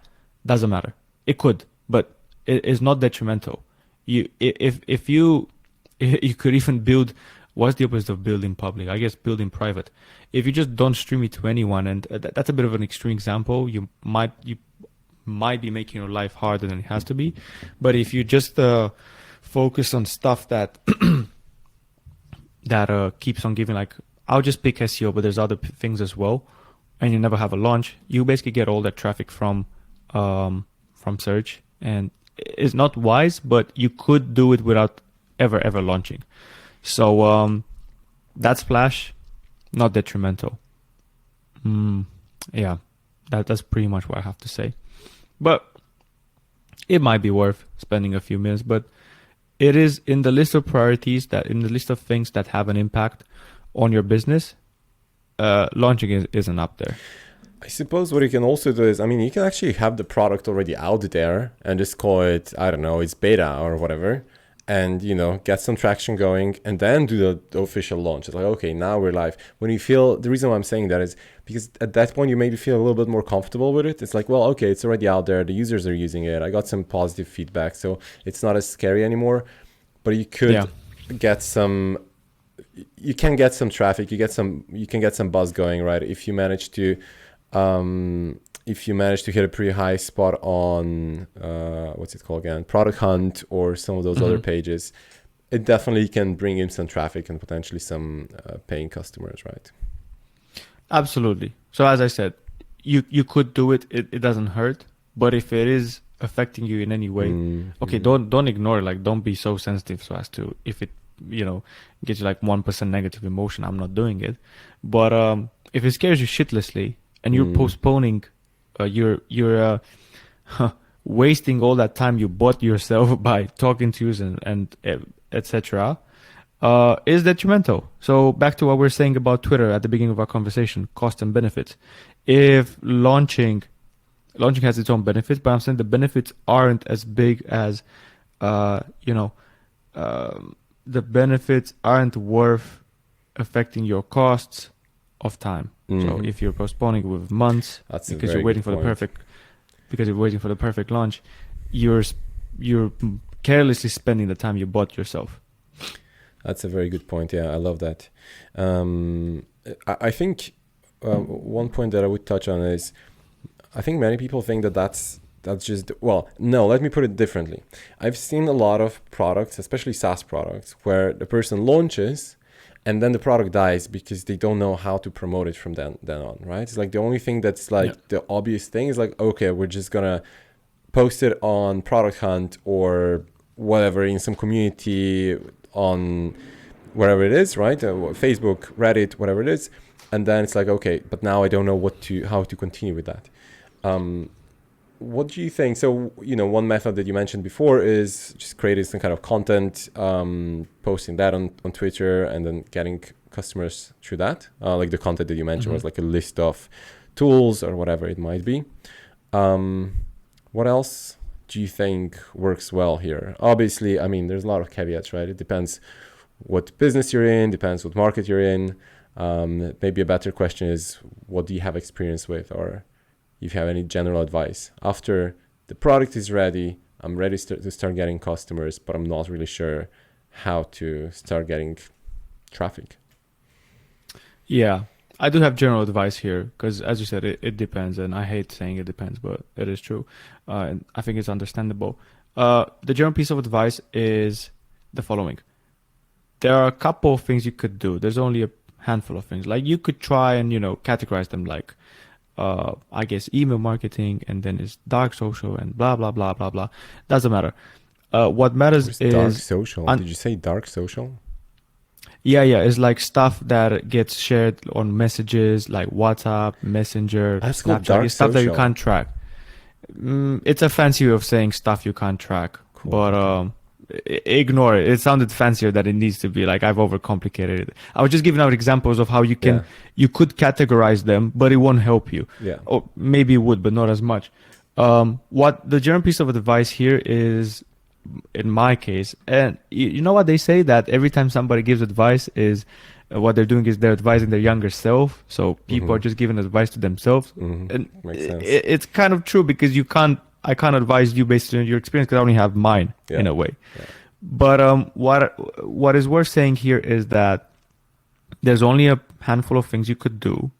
Doesn't matter. It could, but it is not detrimental. If you could even build. What's the opposite of building public? I guess building private. If you just don't stream it to anyone, and that's a bit of an extreme example, you might be making your life harder than it has to be. But if you just focus on stuff that keeps on giving, like, I'll just pick SEO, but there's other things as well, and you never have a launch, you basically get all that traffic from search, and it's not wise, but you could do it without ever launching. So that splash, not detrimental. Yeah, that's pretty much what I have to say. But it might be worth spending a few minutes, but it is in the list of priorities, that in the list of things that have an impact on your business, launching isn't up there. I suppose what you can also do is, you can actually have the product already out there and just call it, I don't know, it's beta or whatever, and, get some traction going, and then do the official launch. It's like, okay, now we're live. When you feel, the reason why I'm saying that is because at that point you maybe feel a little bit more comfortable with it. It's like, well, okay, it's already out there. The users are using it. I got some positive feedback, so it's not as scary anymore. But you could get some, you can get some traffic. You can get some buzz going, right? If you manage to hit a pretty high spot on what's it called again, Product Hunt or some of those other pages, it definitely can bring in some traffic and potentially some paying customers, right? Absolutely. So as I said, you could do it. It doesn't hurt. But if it is affecting you in any way, okay, don't ignore it. Like, don't be so sensitive so as to, if it gets you like 1% negative emotion, I'm not doing it. But if it scares you shitlessly, and you're postponing, you're wasting all that time you bought yourself by talking to users and etc. Is detrimental. So back to what we were saying about Twitter at the beginning of our conversation, cost and benefits. If launching has its own benefits, but I'm saying the benefits aren't as big as, the benefits aren't worth affecting your costs of time. So if you're postponing with months because you're waiting for the perfect launch, you're carelessly spending the time you bought yourself. That's a very good point. Yeah, I love that. I think one point that I would touch on is, I think many people think that's just, well, no, let me put it differently. I've seen a lot of products, especially SaaS products, where the person launches and then the product dies because they don't know how to promote it from then on, right? It's like the only thing that's like the obvious thing is like, okay, we're just gonna post it on Product Hunt or whatever in some community on wherever it is, right? Facebook, Reddit, whatever it is. And then it's like, okay, but now I don't know how to continue with that. What do you think? So, one method that you mentioned before is just creating some kind of content, posting that on Twitter, and then getting customers through that. Like the content that you mentioned was like a list of tools or whatever it might be. What else do you think works well here? Obviously, there's a lot of caveats, right? It depends what business you're in, depends what market you're in. Maybe a better question is, what do you have experience with, or if you have any general advice? After the product is ready, I'm ready to start getting customers, but I'm not really sure how to start getting traffic. Yeah, I do have general advice here because, as you said, it depends, and I hate saying it depends, but it is true. And I think it's understandable. The general piece of advice is the following. There are a couple of things you could do. There's only a handful of things. Like, you could try and, categorize them, like I guess, email marketing, and then it's dark social and blah, blah, blah, blah, blah. Doesn't matter. What matters Where's is dark social? Did you say dark social? yeah, it's like stuff that gets shared on messages like WhatsApp, Messenger, That's called Snapchat. dark It's stuff that you social. can't track. It's a fancy way of saying stuff you can't track, Cool, but ignore it. It sounded fancier than it needs to be. Like I've overcomplicated it. I was just giving out examples of how you can, Yeah. you could categorize them, but it won't help you. Yeah. Or maybe it would, but not as much. What the general piece of advice here is, in my case, and you know what they say, that every time somebody gives advice is what they're doing is they're advising their younger self. So people are just giving advice to themselves, and Makes sense. it's kind of true, because I can't advise you based on your experience, because I only have mine in a way. Yeah. But what is worth saying here is that there's only a handful of things you could do,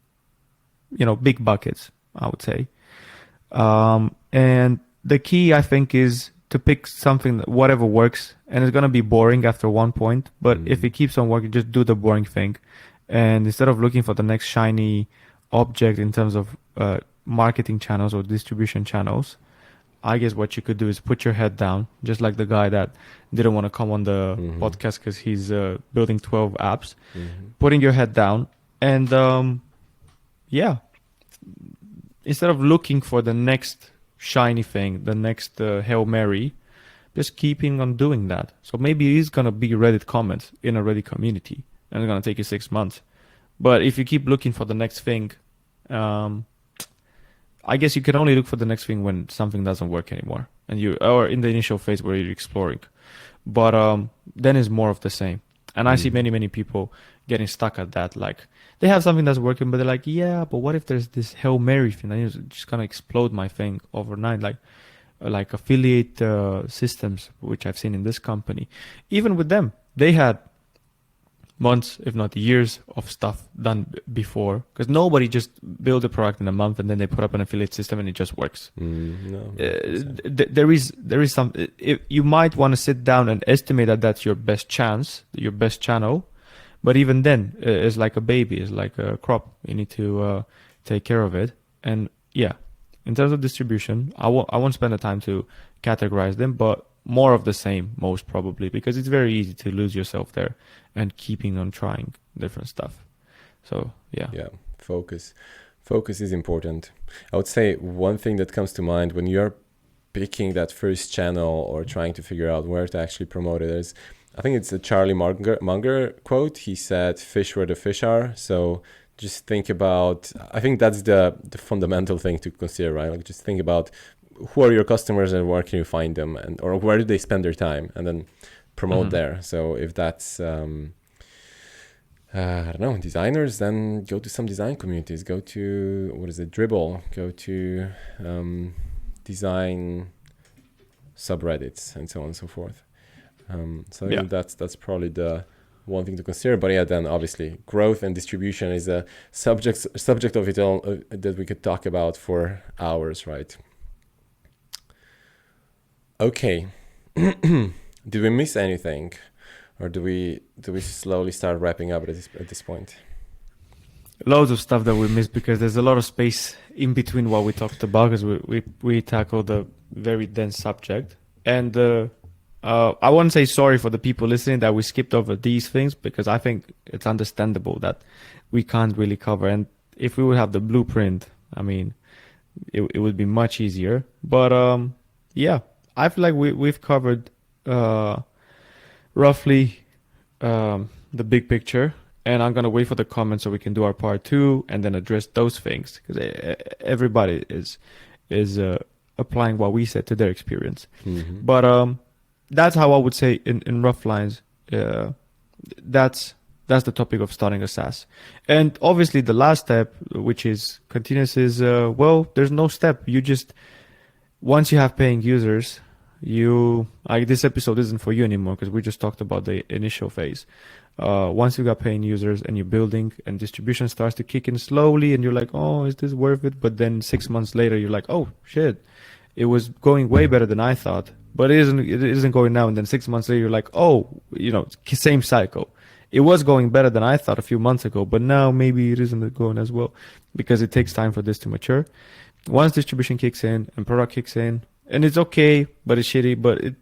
big buckets, I would say. And the key, I think, is to pick something that whatever works, and it's going to be boring after one point, but if it keeps on working, just do the boring thing. And instead of looking for the next shiny object in terms of marketing channels or distribution channels, I guess what you could do is put your head down, just like the guy that didn't want to come on the podcast because he's building 12 apps. Putting your head down, and instead of looking for the next shiny thing, the next Hail Mary, just keeping on doing that. So maybe it's going to be Reddit comments in a Reddit community, and it's going to take you 6 months. But if you keep looking for the next thing, I guess you can only look for the next thing when something doesn't work anymore, or in the initial phase where you're exploring. But then it's more of the same. And I see many people getting stuck at that. Like, they have something that's working, but they're like, yeah, but what if there's this Hail Mary thing that is just gonna explode my thing overnight? Like affiliate systems, which I've seen in this company. Even with them, they had months, if not years, of stuff done before, because nobody just build a product in a month and then they put up an affiliate system and it just works. There is some. You might want to sit down and estimate that that's your best chance, your best channel, but even then, it's like a baby, it's like a crop. You need to take care of it. And yeah, in terms of distribution, I won't spend the time to categorize them, but more of the same, most probably, because it's very easy to lose yourself there and keeping on trying different stuff. So yeah. Focus is important. I would say one thing that comes to mind when you're picking that first channel or trying to figure out where to actually promote it is, I think it's a Charlie Munger quote. He said, "Fish where the fish are." So just think about, I think that's the fundamental thing to consider, right? Like, just think about who are your customers and where can you find them, or where do they spend their time, and then promote there. So if that's I don't know, designers, then go to some design communities, go to Dribble, go to design subreddits, and so on and so forth. I think that's probably the one thing to consider. But yeah, then obviously growth and distribution is a subject of it all that we could talk about for hours, right? Okay. Did we miss anything, or do we slowly start wrapping up at this point? Loads of stuff that we missed, because there's a lot of space in between what we talked about, because we tackled a very dense subject. And I won't say sorry for the people listening that we skipped over these things, because I think it's understandable that we can't really cover. And if we would have the blueprint, I mean, it would be much easier. But yeah, I feel like we've covered roughly the big picture, and I'm gonna wait for the comments so we can do our part 2 and then address those things, because everybody is applying what we said to their experience. But that's how I would say in rough lines. That's the topic of starting a SaaS. And obviously the last step, which is continuous, is there's no step. You just, once you have paying users, this episode isn't for you anymore, because we just talked about the initial phase. Once you got paying users and you're building, and distribution starts to kick in slowly, and you're like, oh, is this worth it? But then 6 months later, you're like, oh shit, it was going way better than I thought, but it isn't going now. And then 6 months later, you're like, oh, same cycle. it was going better than I thought a few months ago, but now maybe it isn't going as well because it takes time for this to mature. Once distribution kicks in and product kicks in, and it's okay, but it's shitty, but it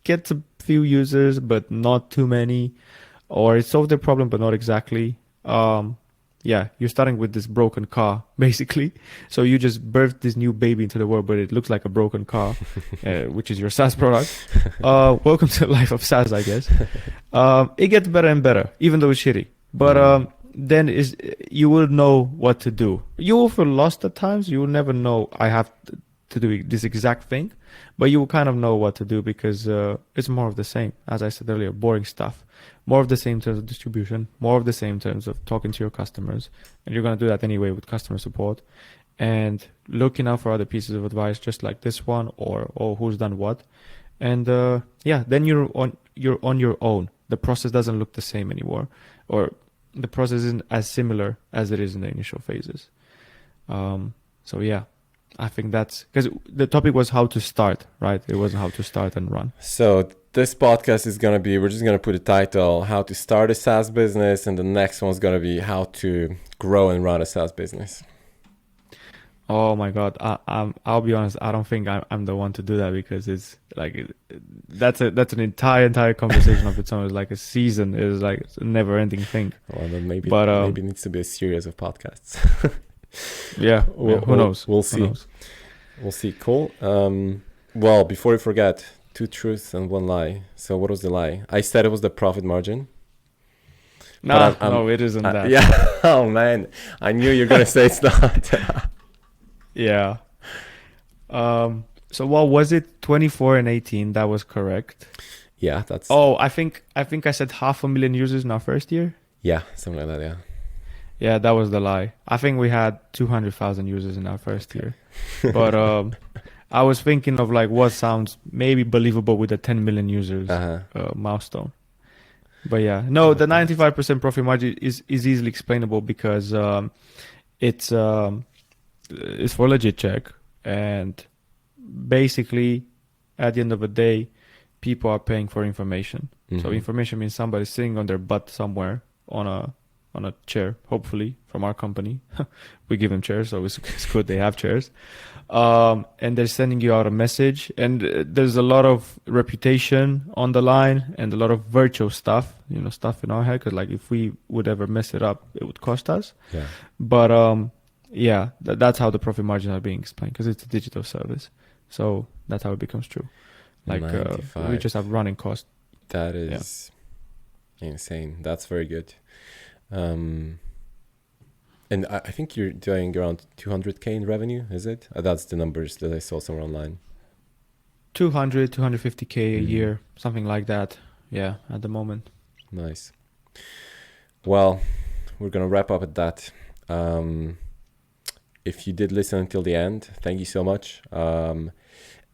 gets a few users, but not too many, or it solves their problem, but not exactly. Yeah, you're starting with this broken car, basically. So you just birthed this new baby into the world, but it looks like a broken car, which is your SaaS product. Welcome to the life of SaaS, I guess. It gets better and better, even though it's shitty. But then you will know what to do. You will feel lost at times. You will never know I have to do this exact thing, but you will kind of know what to do because it's more of the same. As I said earlier, boring stuff. More of the same in terms of distribution, more of the same in terms of talking to your customers. And you're going to do that anyway with customer support and looking out for other pieces of advice, just like this one or who's done what. And then you're on your own. The process doesn't look the same anymore, or the process isn't as similar as it is in the initial phases. So yeah, I think that's because the topic was how to start, right? It wasn't how to start and run. So this podcast is going to be, we're just going to put a title, how to start a SaaS business. And the next one's going to be how to grow and run a SaaS business. Oh my God. I'll be honest. I don't think I'm the one to do that because it's like, that's an entire conversation of its own. It's like a season. It's like a never ending thing. Well, then maybe it needs to be a series of podcasts. Yeah. Who knows? We'll see. We'll see. Cool. Well, before we forget, 2 truths and 1 lie. So what was the lie? I said it was the profit margin. No, it isn't that. Yeah. Oh man, I knew you were gonna say it's not. Yeah. So what was it? 24 and 18. That was correct. Yeah, that's. Oh, I think I said 500,000 users in our first year. Yeah, something like that. Yeah. Yeah, that was the lie. I think we had 200,000 users in our first year. But I was thinking of like what sounds maybe believable with a 10 million users milestone. But yeah, no, the 95% profit margin is easily explainable because it's for LegitCheck, and basically at the end of the day, people are paying for information. Mm-hmm. So information means somebody's sitting on their butt somewhere on a chair, hopefully from our company. We give them chairs, so it's good they have chairs. And they're sending you out a message, and there's a lot of reputation on the line and a lot of virtual stuff, stuff in our head, because like if we would ever mess it up, it would cost us. Yeah. But yeah, that's how the profit margins are being explained, because it's a digital service. So that's how it becomes true. Like we just have running costs. That is insane. That's very good. And I think you're doing around 200K in revenue, is it? That's the numbers that I saw somewhere online. 250K a year, something like that. Yeah, at the moment. Nice. Well, we're going to wrap up at that. If you did listen until the end, thank you so much.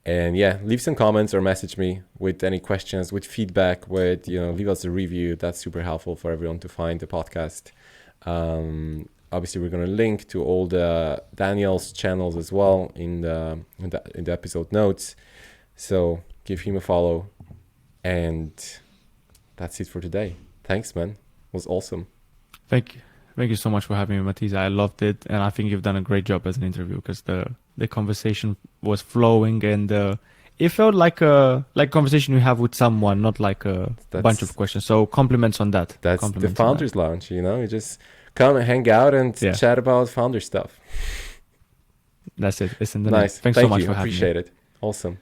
And yeah, leave some comments or message me with any questions, with feedback, leave us a review. That's super helpful for everyone to find the podcast. Obviously, we're going to link to all the Daniel's channels as well in the episode notes. So give him a follow. And that's it for today. Thanks, man. It was awesome. Thank you. Thank you so much for having me, Matisse. I loved it. And I think you've done a great job as an interview, because the conversation was flowing, and it felt like a conversation you have with someone, not like a bunch of questions. So compliments on that. That's the Founders Lounge, you just come and hang out and chat about founder stuff. That's it. It's in the nice. Thanks so much for having me. Appreciate it. Awesome.